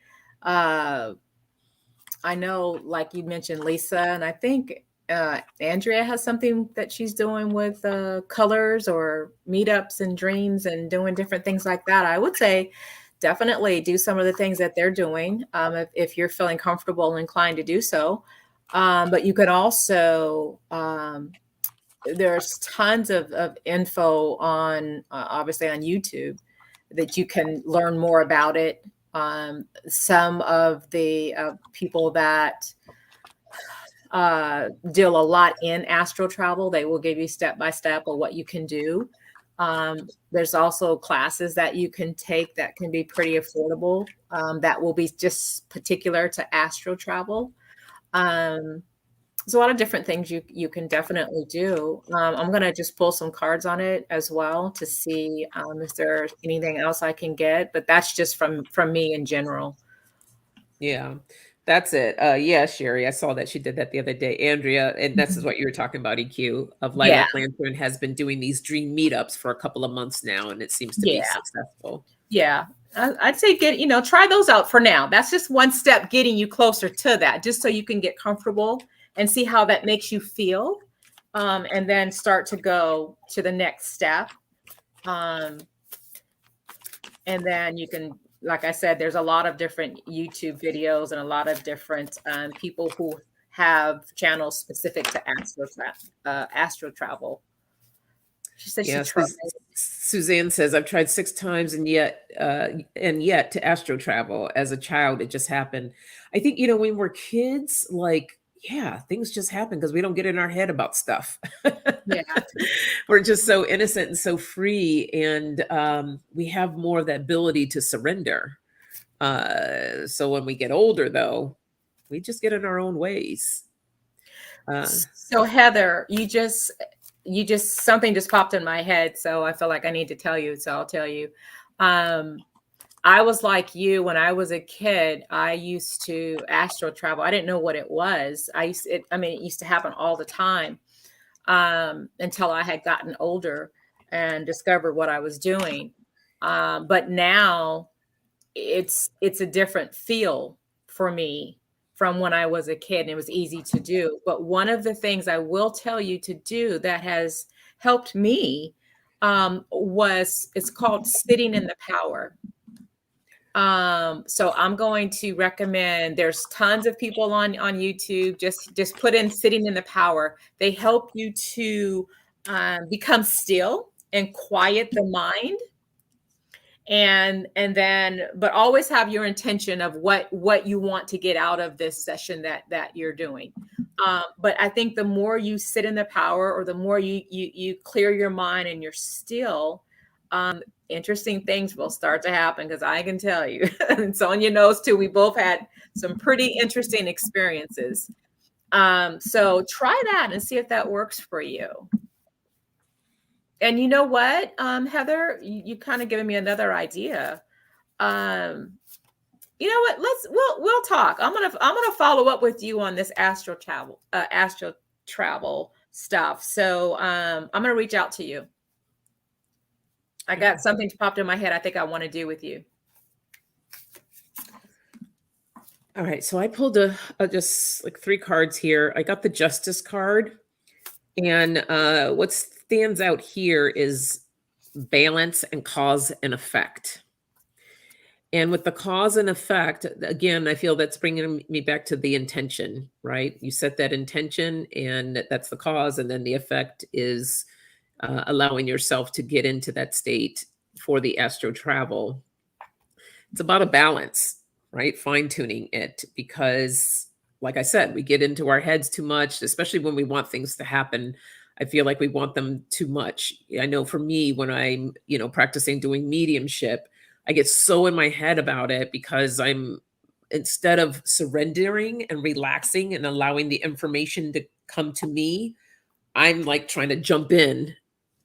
I know, like you mentioned, Lisa, and I think Andrea has something that she's doing with colors or meetups and dreams and doing different things like that. I would say definitely do some of the things that they're doing if you're feeling comfortable and inclined to do so. But you could also, there's tons of info on, obviously on YouTube, that you can learn more about it. Some of the people that deal a lot in astral travel, they will give you step-by-step of what you can do. There's also classes that you can take that can be pretty affordable, that will be just particular to astral travel. There's a lot of different things you can definitely do. I'm going to just pull some cards on it as well to see if there's anything else I can get, but that's just from me in general. Yeah, that's it. Yeah, Sherry, I saw that she did that the other day. Andrea, and this is what you were talking about, EQ, of Light Up Lantern has been doing these dream meetups for a couple of months now, and it seems to be successful. Yeah. I'd say try those out for now. That's just one step getting you closer to that, just so you can get comfortable and see how that makes you feel. And then start to go to the next step. And then you can, like I said, there's a lot of different YouTube videos and a lot of different people who have channels specific to astro travel. She said she tried. Suzanne says, I've tried 6 times and yet to astro travel as a child, it just happened. I think, when we're kids, like, yeah, things just happen because we don't get in our head about stuff. Yeah. We're just so innocent and so free. And we have more of that ability to surrender. So when we get older, though, we just get in our own ways. So Heather, something just popped in my head. So I feel like I need to tell you. So I'll tell you. I was like you when I was a kid. I used to astro travel. I didn't know what it was. It used to happen all the time until I had gotten older and discovered what I was doing. But now it's a different feel for me from when I was a kid, and it was easy to do. But one of the things I will tell you to do that has helped me it's called sitting in the power. So I'm going to recommend, there's tons of people on YouTube. Just put in sitting in the power. They help you to become still and quiet the mind. And then, but always have your intention of what you want to get out of this session that you're doing. But I think the more you sit in the power, or the more you clear your mind and you're still, interesting things will start to happen, because I can tell you, and Sonja knows too, we both had some pretty interesting experiences. So try that and see if that works for you. And you know what, Heather, you kind of given me another idea. You know what? We'll talk. I'm gonna follow up with you on this astro travel stuff. So I'm gonna reach out to you. I got something popped in my head I think I want to do with you. All right. So I pulled just like 3 cards here. I got the Justice card. And what stands out here is balance and cause and effect. And with the cause and effect, again, I feel that's bringing me back to the intention, right? You set that intention, and that's the cause. And then the effect is allowing yourself to get into that state for the astro travel. It's about a balance, right? Fine tuning it, because like I said, we get into our heads too much, especially when we want things to happen. I feel like we want them too much. I know for me, when I'm, practicing doing mediumship, I get so in my head about it, because instead of surrendering and relaxing and allowing the information to come to me, I'm like trying to jump in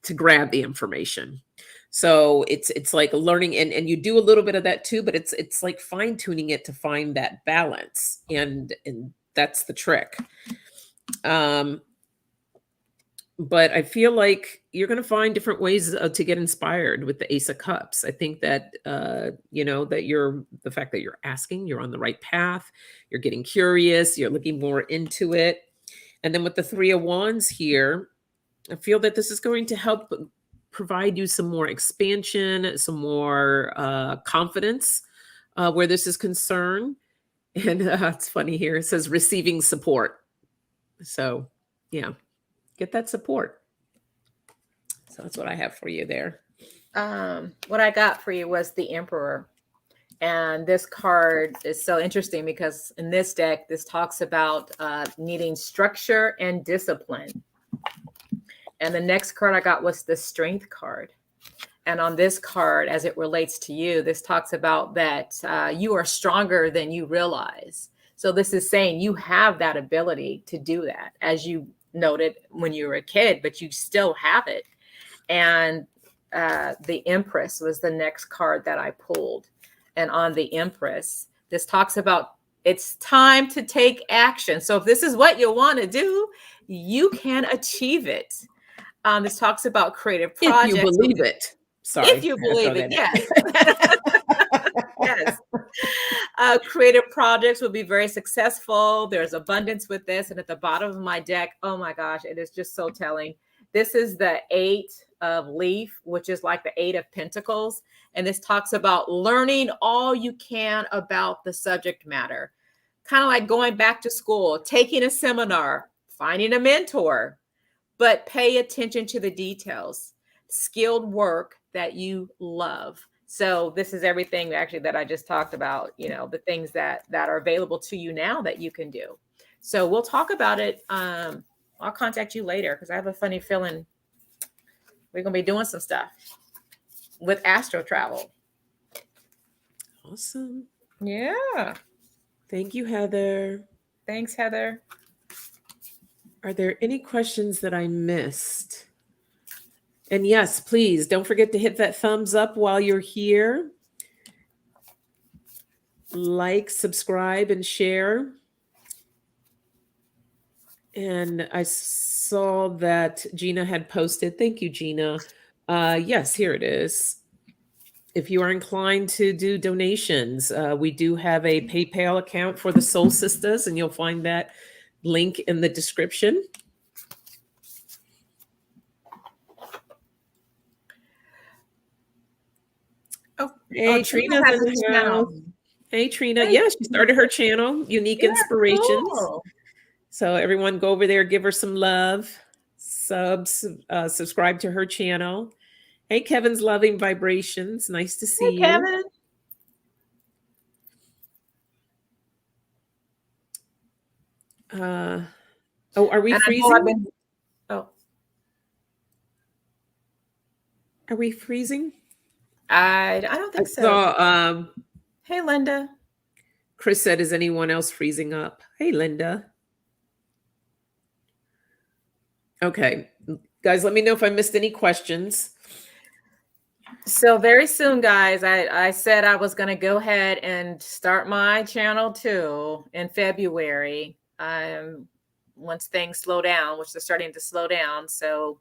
to grab the information. So it's like learning, and you do a little bit of that too, but it's like fine tuning it to find that balance. And that's the trick. But I feel like you're going to find different ways to get inspired with the Ace of Cups. I think that, that the fact that you're asking, you're on the right path, you're getting curious, you're looking more into it. And then with the 3 of Wands here, I feel that this is going to help provide you some more expansion, some more confidence where this is concerned. And it's funny here. It says receiving support. So, yeah, get that support. So that's what I have for you there. What I got for you was the Emperor. And this card is so interesting because in this deck, this talks about needing structure and discipline. And the next card I got was the Strength card. And on this card, as it relates to you, this talks about that you are stronger than you realize. So this is saying you have that ability to do that, as you noted when you were a kid, but you still have it. And the Empress was the next card that I pulled. And on the Empress, this talks about it's time to take action. So if this is what you want to do, you can achieve it. This talks about creative projects. If you believe it. Sorry. If you believe it, yes. Yes. Creative projects will be very successful. There's abundance with this. And at the bottom of my deck, oh my gosh, it is just so telling. This is the 8 of leaf, which is like the 8 of pentacles. And this talks about learning all you can about the subject matter. Kind of like going back to school, taking a seminar, finding a mentor, but pay attention to the details, skilled work that you love. So this is everything actually that I just talked about, you know, the things that are available to you now that you can do. So we'll talk about it. I'll contact you later because I have a funny feeling we're going to be doing some stuff with astro travel. Awesome. Yeah. Thank you, Heather. Thanks, Heather. Are there any questions that I missed? And yes, please don't forget to hit that thumbs up while you're here. Like, subscribe, and share. And I saw that Gina had posted. Thank you, Gina. Yes, here it is. If you are inclined to do donations, we do have a PayPal account for the Soul Sistas, and you'll find that link in the description. Hey, Trina's in the house. Hey, Trina. Yeah, she started her channel, Unique Inspirations. Cool. So everyone go over there, give her some love. Subscribe to her channel. Hey, Kevin's Loving Vibrations. Nice to see you. Kevin. Are we freezing? Are we freezing? I don't think so. Hey, Linda. Chris said, is anyone else freezing up? Hey, Linda. Okay. Guys, let me know if I missed any questions. So very soon, guys, I said I was going to go ahead and start my channel too in February. Once things slow down, which they're starting to slow down. So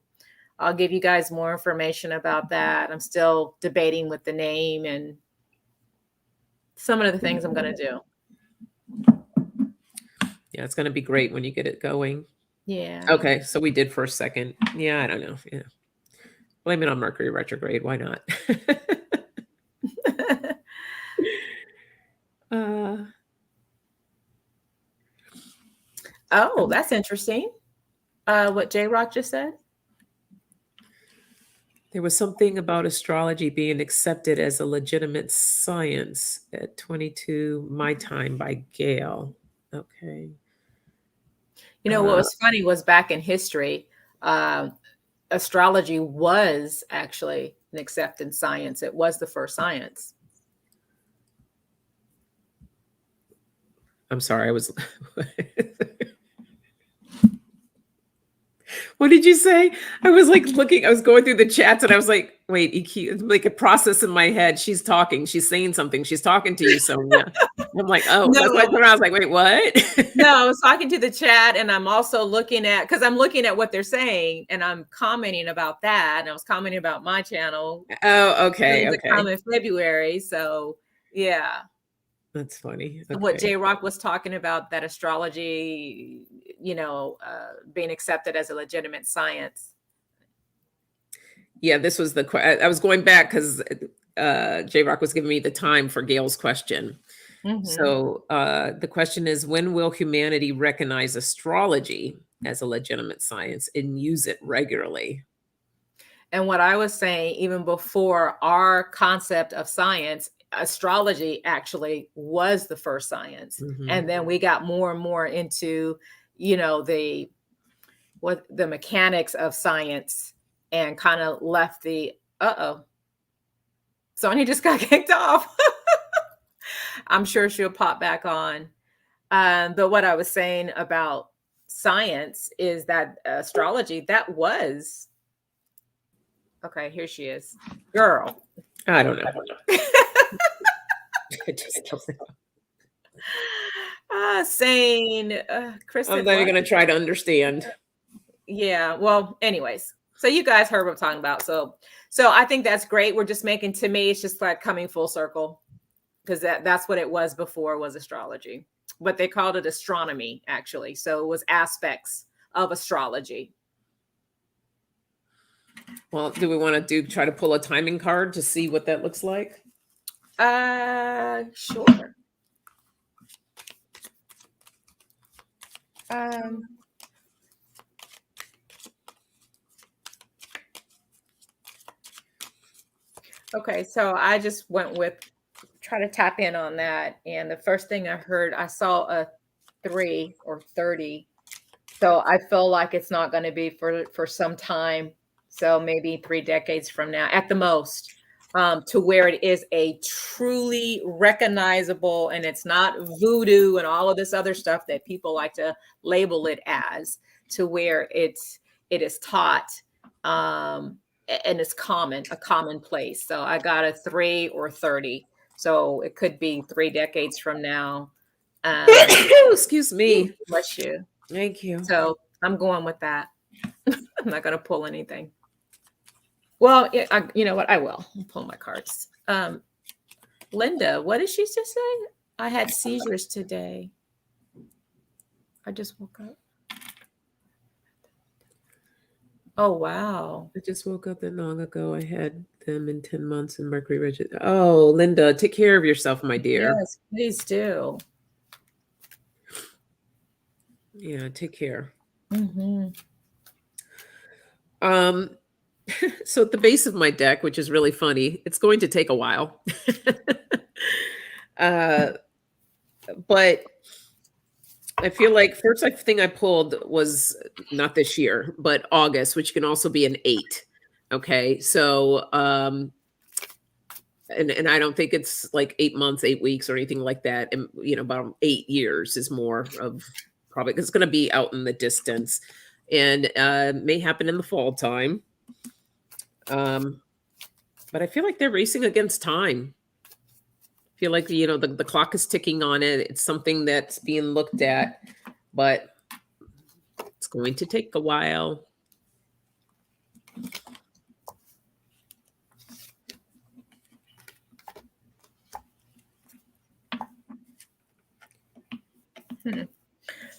I'll give you guys more information about that. I'm still debating with the name and some of the things I'm going to do. Yeah, it's going to be great when you get it going. Yeah. Okay, so we did for a second. Yeah, I don't know. Yeah. Blame it on Mercury retrograde. Why not? Oh, that's interesting. What J-Rock just said? There was something about astrology being accepted as a legitimate science at 22 my time by Gail. Okay. You know, what was funny was back in history, astrology was actually an accepted science. It was the first science. I'm sorry, I was... What did you say? I was like looking, I was going through the chats and I was like, wait, EQ, like a process in my head. She's talking, she's saying something, she's talking to you, Sonja. I'm like, oh, no. That's why I was like, wait, what? No, I was talking to the chat and I'm also looking at, because I'm looking at what they're saying and I'm commenting about that. And I was commenting about my channel. Oh, okay. Okay. In February. So yeah. That's funny. Okay. What J-Rock was talking about, that astrology, you know, being accepted as a legitimate science. Yeah, this was I was going back because J-Rock was giving me the time for Gail's question. Mm-hmm. So the question is, when will humanity recognize astrology as a legitimate science and use it regularly? And what I was saying, even before our concept of science, astrology actually was the first science. Mm-hmm. And then we got more and more into, you know, the mechanics of science and kind of left the, Sonja just got kicked off. I'm sure she'll pop back on. But what I was saying about science is that astrology, that was, okay, here she is. Girl. I don't know. Saying Chris, I'm not even going to try to understand. Yeah, well, anyways, so you guys heard what I'm talking about. So I think that's great. We're just making, to me, it's just like coming full circle. because that's what it was before, was astrology. But they called it astronomy, actually. So it was aspects of astrology. Well, do we want to try to pull a timing card to see what that looks like? Sure. Okay, so I just went with try to tap in on that, and the first thing I heard, I saw a 3 or 30. So I feel like it's not going to be for some time. So maybe 3 decades from now, at the most, to where it is a truly recognizable, and it's not voodoo and all of this other stuff that people like to label it as, to where it is taught, and it's a commonplace. So I got a 3 or 30. So it could be 3 decades from now. Excuse me. Bless you. Thank you. So I'm going with that. I'm not going to pull anything. Well, you know what? I will. I'll pull my cards. Linda, what did she just say? I had seizures today. I just woke up. Oh, wow. I just woke up that long ago. I had them in 10 months in Mercury Rigid. Oh, Linda, take care of yourself, my dear. Yes, please do. Yeah, take care. Mm-hmm. So at the base of my deck, which is really funny, it's going to take a while. But I feel like first thing I pulled was not this year, but August, which can also be an 8. Okay. So, and I don't think it's like 8 months, 8 weeks or anything like that. And, about 8 years is more of probably, 'cause it's going to be out in the distance, and may happen in the fall time. But I feel like they're racing against time. I feel like, the clock is ticking on it. It's something that's being looked at, but it's going to take a while.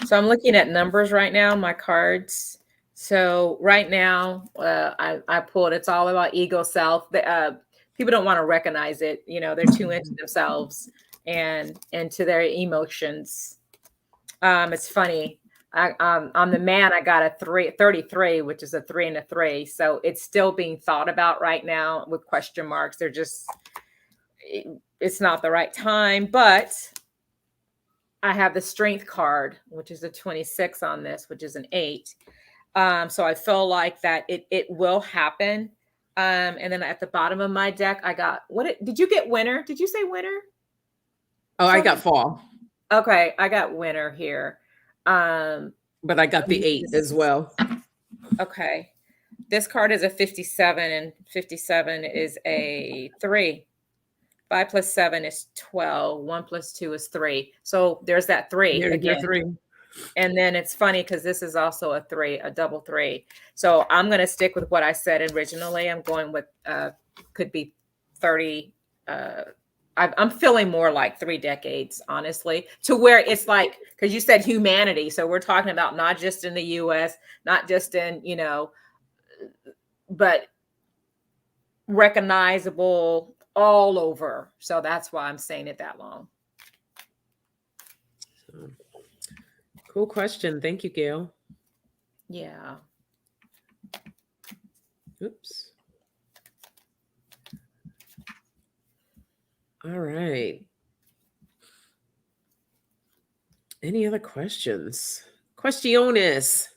So I'm looking at numbers right now, my cards. So right now, I pulled, it's all about ego self. People don't want to recognize it. They're too into themselves and into their emotions. It's funny. On the man, I got a 33, which is a 3 and a 3. So it's still being thought about right now with question marks. It's not the right time, but I have the strength card, which is a 26 on this, which is an 8. So I feel like that it will happen. And then at the bottom of my deck, I got, did you get winter? Did you say winter? Oh, I got fall. Okay. I got winter here. But I got the 8 as well. Okay. This card is a 57, and 57 is a 3. 5 plus 7 is 12. 1 plus 2 is 3. So there's that 3 again. 3. And then it's funny because this is also a 3, a double 3. So I'm going to stick with what I said originally. I'm going with could be 30. I'm feeling more like 3 decades, honestly, to where it's like, because you said humanity. So we're talking about not just in the US, not just in, but recognizable all over. So that's why I'm saying it that long. Cool question. Thank you, Gail. Yeah. Oops. All right. Any other questions? Questiones.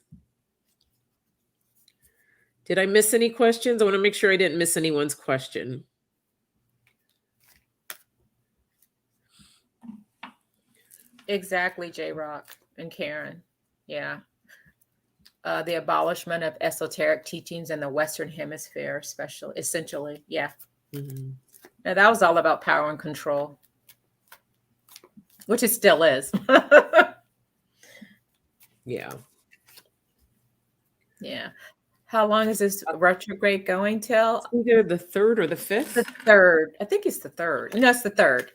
Did I miss any questions? I want to make sure I didn't miss anyone's question. Exactly, J-Rock and Karen. Yeah. The abolishment of esoteric teachings in the Western Hemisphere, essentially. Yeah. Mm-hmm. Now, that was all about power and control, which it still is. Yeah. Yeah. How long is this retrograde going till? It's either the 3rd or the 5th. The 3rd. I think it's the 3rd. No, it's the 3rd.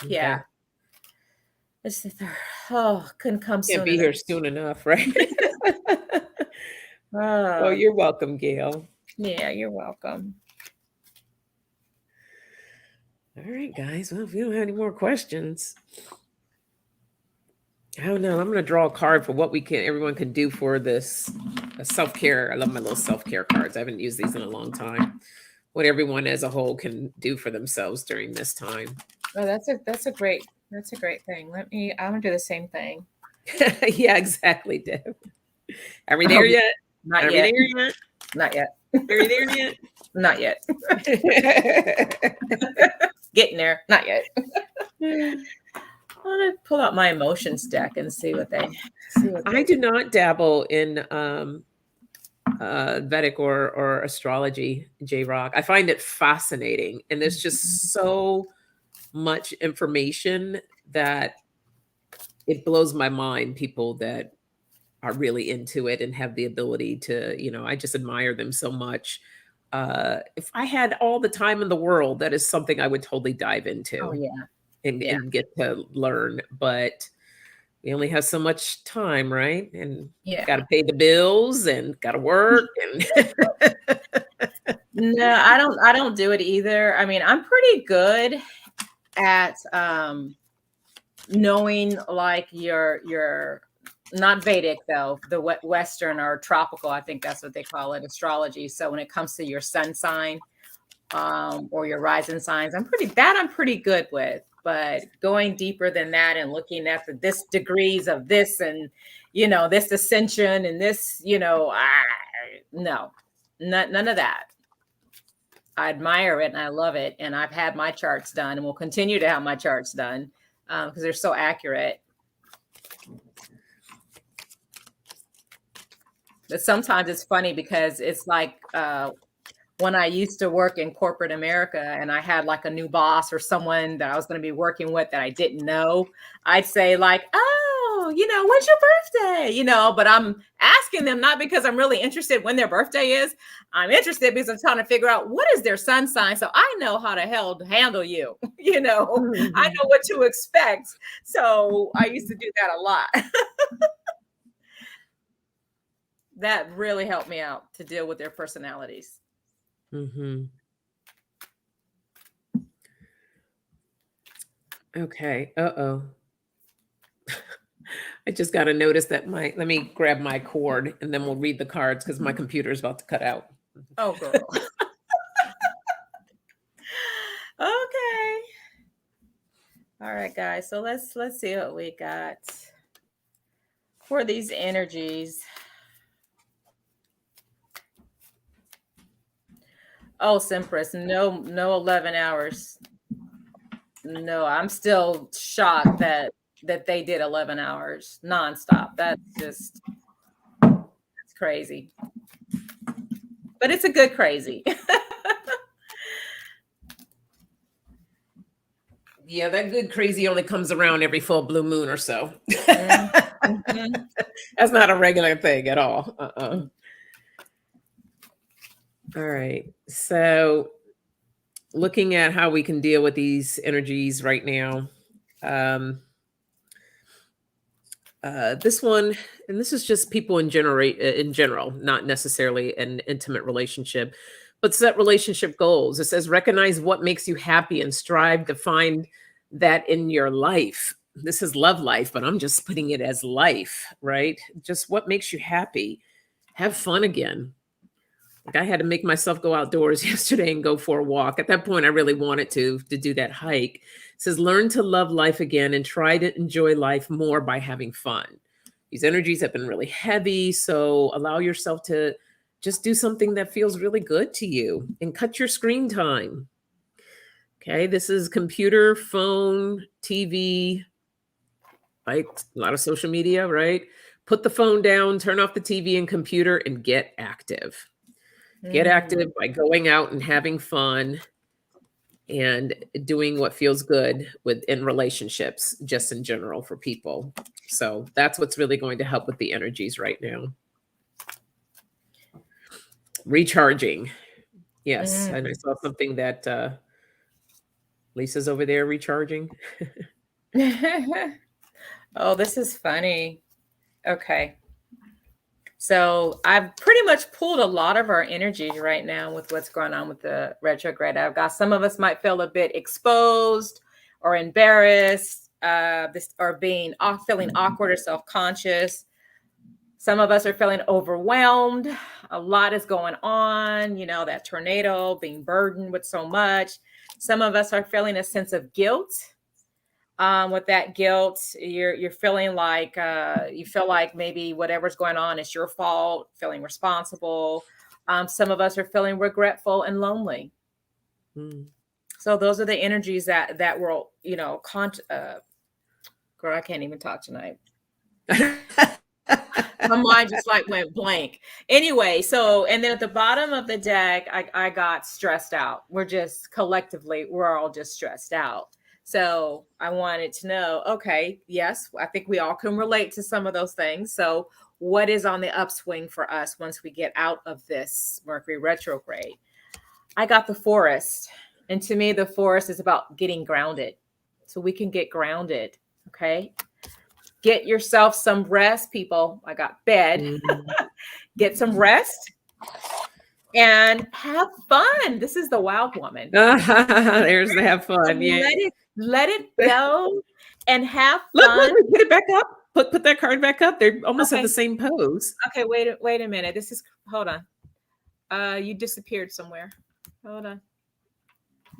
Yeah. It's the third. Oh, couldn't come Can't soon be enough. here soon enough, right? Oh, Oh, you're welcome, Gail. yeah, you're welcome. All right, guys. Well, if you don't have any more questions, I don't know. I'm going to draw a card for what everyone can do for this self-care. I love my little self-care cards. I haven't used these in a long time. What everyone as a whole can do for themselves during this time. Oh, that's a great thing. I'm gonna do the same thing. Yeah, exactly, Deb. Are we there yet? Not Are yet. we there yet? Not yet. Are we there yet? Not yet. Getting there. Not yet. I want to pull out my emotions deck and see what they I do not dabble in Vedic or astrology, J-Rock. I find it fascinating, and there's just so much information that it blows my mind. People that are really into it and have the ability to, I just admire them so much. If I had all the time in the world, that is something I would totally dive into. Oh yeah. And get to learn, but we only have so much time, right? And got to pay the bills and got to work. And no, I don't do it either. I mean, I'm pretty good at knowing like your not Vedic though, the Western or tropical, I think that's what they call it, astrology. So when it comes to your sun sign or your rising signs, I'm pretty good with. But going deeper than that and looking at this degrees of this and, this ascension and this, no, none of that. I admire it and I love it. And I've had my charts done and will continue to have my charts done because they're so accurate. But sometimes it's funny because it's like, when I used to work in corporate America and I had like a new boss or someone that I was going to be working with that I didn't know, I'd say like, oh, when's your birthday? But I'm asking them not because I'm really interested when their birthday is. I'm interested because I'm trying to figure out what is their sun sign. So I know how to handle you, I know what to expect. So I used to do that a lot. That really helped me out to deal with their personalities. Mm-hmm. Okay. Uh-oh. I just got to notice that let me grab my cord and then we'll read the cards because my computer is about to cut out. Oh, girl. Okay. All right, guys. So let's see what we got for these energies. Oh, Empress, no 11 hours. No, I'm still shocked that they did 11 hours nonstop. That's crazy. But it's a good crazy. Yeah, that good crazy only comes around every full blue moon or so. Mm-hmm. That's not a regular thing at all. All right. So looking at how we can deal with these energies right now. This one, and this is just people in general, not necessarily an intimate relationship, but set relationship goals. It says recognize what makes you happy and strive to find that in your life. This is love life, but I'm just putting it as life, right? Just what makes you happy. Have fun again. Like I had to make myself go outdoors yesterday and go for a walk. At that point, I really wanted to do that hike. It says, learn to love life again and try to enjoy life more by having fun. These energies have been really heavy. So allow yourself to just do something that feels really good to you and cut your screen time. Okay. This is computer, phone, TV, like a lot of social media, right? Put the phone down, turn off the TV and computer and get active. Get active by going out and having fun and doing what feels good in relationships, just in general for people. So that's what's really going to help with the energies right now. Recharging. Yes. And I saw something that Lisa's over there recharging. Oh, this is funny. Okay. So I've pretty much pulled a lot of our energies right now with what's going on with the retrograde. I've got some of us might feel a bit exposed or embarrassed, feeling awkward or self-conscious. Some of us are feeling overwhelmed. A lot is going on, that tornado, being burdened with so much. Some of us are feeling a sense of guilt. With that guilt, you're feeling like you feel like maybe whatever's going on is your fault, feeling responsible. Some of us are feeling regretful and lonely. So those are the energies that we're, girl, I can't even talk tonight. My mind just like went blank. Anyway, and then at the bottom of the deck, I got stressed out. We're all just stressed out. So I wanted to know, okay, yes, I think we all can relate to some of those things. So what is on the upswing for us once we get out of this Mercury retrograde? I got the Forest. And to me, the Forest is about getting grounded. So we can get grounded, okay? Get yourself some rest, people. I got bed. Get some rest and have fun. This is the Wild Woman. There's the have fun. Yeah. Let it go and have fun. Look, put it back up. Put that card back up. They almost have the same pose. Okay, wait a minute. Hold on. You disappeared somewhere. Hold on.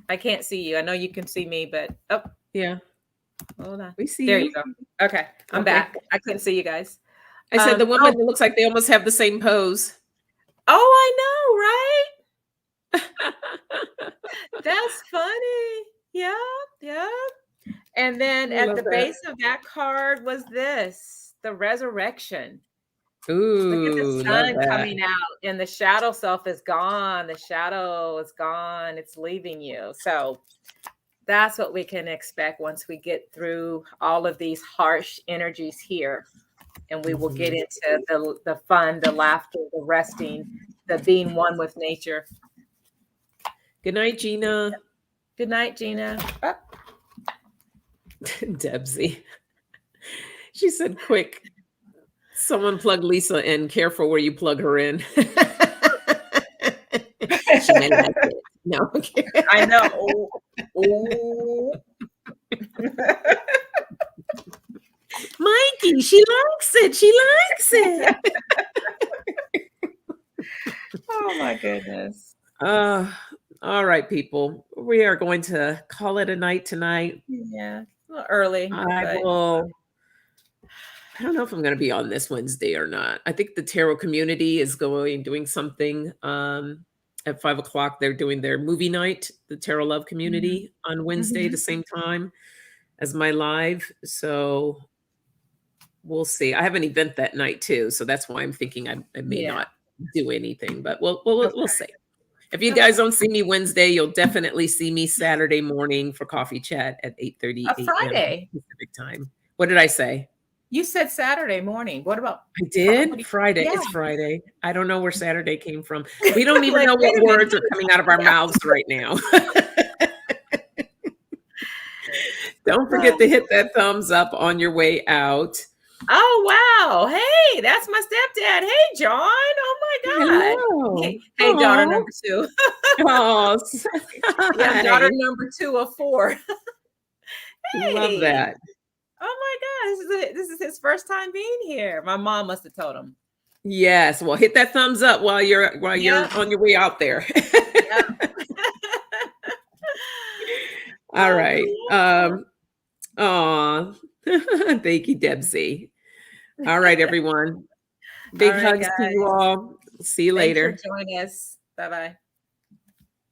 I can't see you. I know you can see me, but yeah. Hold on. We see there you. You go. Okay, I'm back. I couldn't see you guys. I said the woman looks like they almost have the same pose. Oh, I know, right? That's funny. Yeah. And then at the base of that card was this, the Resurrection. Ooh, look at the sun coming out, and the shadow self is gone. The shadow is gone. It's leaving you. So that's what we can expect once we get through all of these harsh energies here. And we will get into the fun, the laughter, the resting, the being one with nature. Good night, Gina. Good night, Gina. Oh. Debsy. She said, quick. Someone plug Lisa in. Careful where you plug her in. She may like it. No, okay. I know. Oh. Mikey, she likes it. She likes it. Oh my goodness. All right, people. We are going to call it a night tonight. Yeah, a little early. I don't know if I'm going to be on this Wednesday or not. I think the tarot community is doing something at 5:00. They're doing their movie night, the Tarot Love community, on Wednesday, the same time as my live. So we'll see. I have an event that night too, so that's why I'm thinking I may not do anything, but we'll see. If you guys don't see me Wednesday, you'll definitely see me Saturday morning for coffee chat at 8:30 a.m. Friday Pacific time. What did I say? You said Saturday morning. What about? I did? Friday. Yeah. It's Friday. I don't know where Saturday came from. We don't even know what words are coming out of our mouths right now. Don't forget to hit that thumbs up on your way out. Oh, wow. Hey, that's my stepdad. Hey, John. Oh, my God. Hello. Hey, daughter number 2. Oh, yeah, daughter number 2 of 4. Hey. Love that. Oh, my God. This is his first time being here. My mom must have told him. Yes. Well, hit that thumbs up while you're on your way out there. All right. Thank you, Debsy. All right, everyone. Big hugs to you all. See you later. Thanks for joining us. Bye-bye.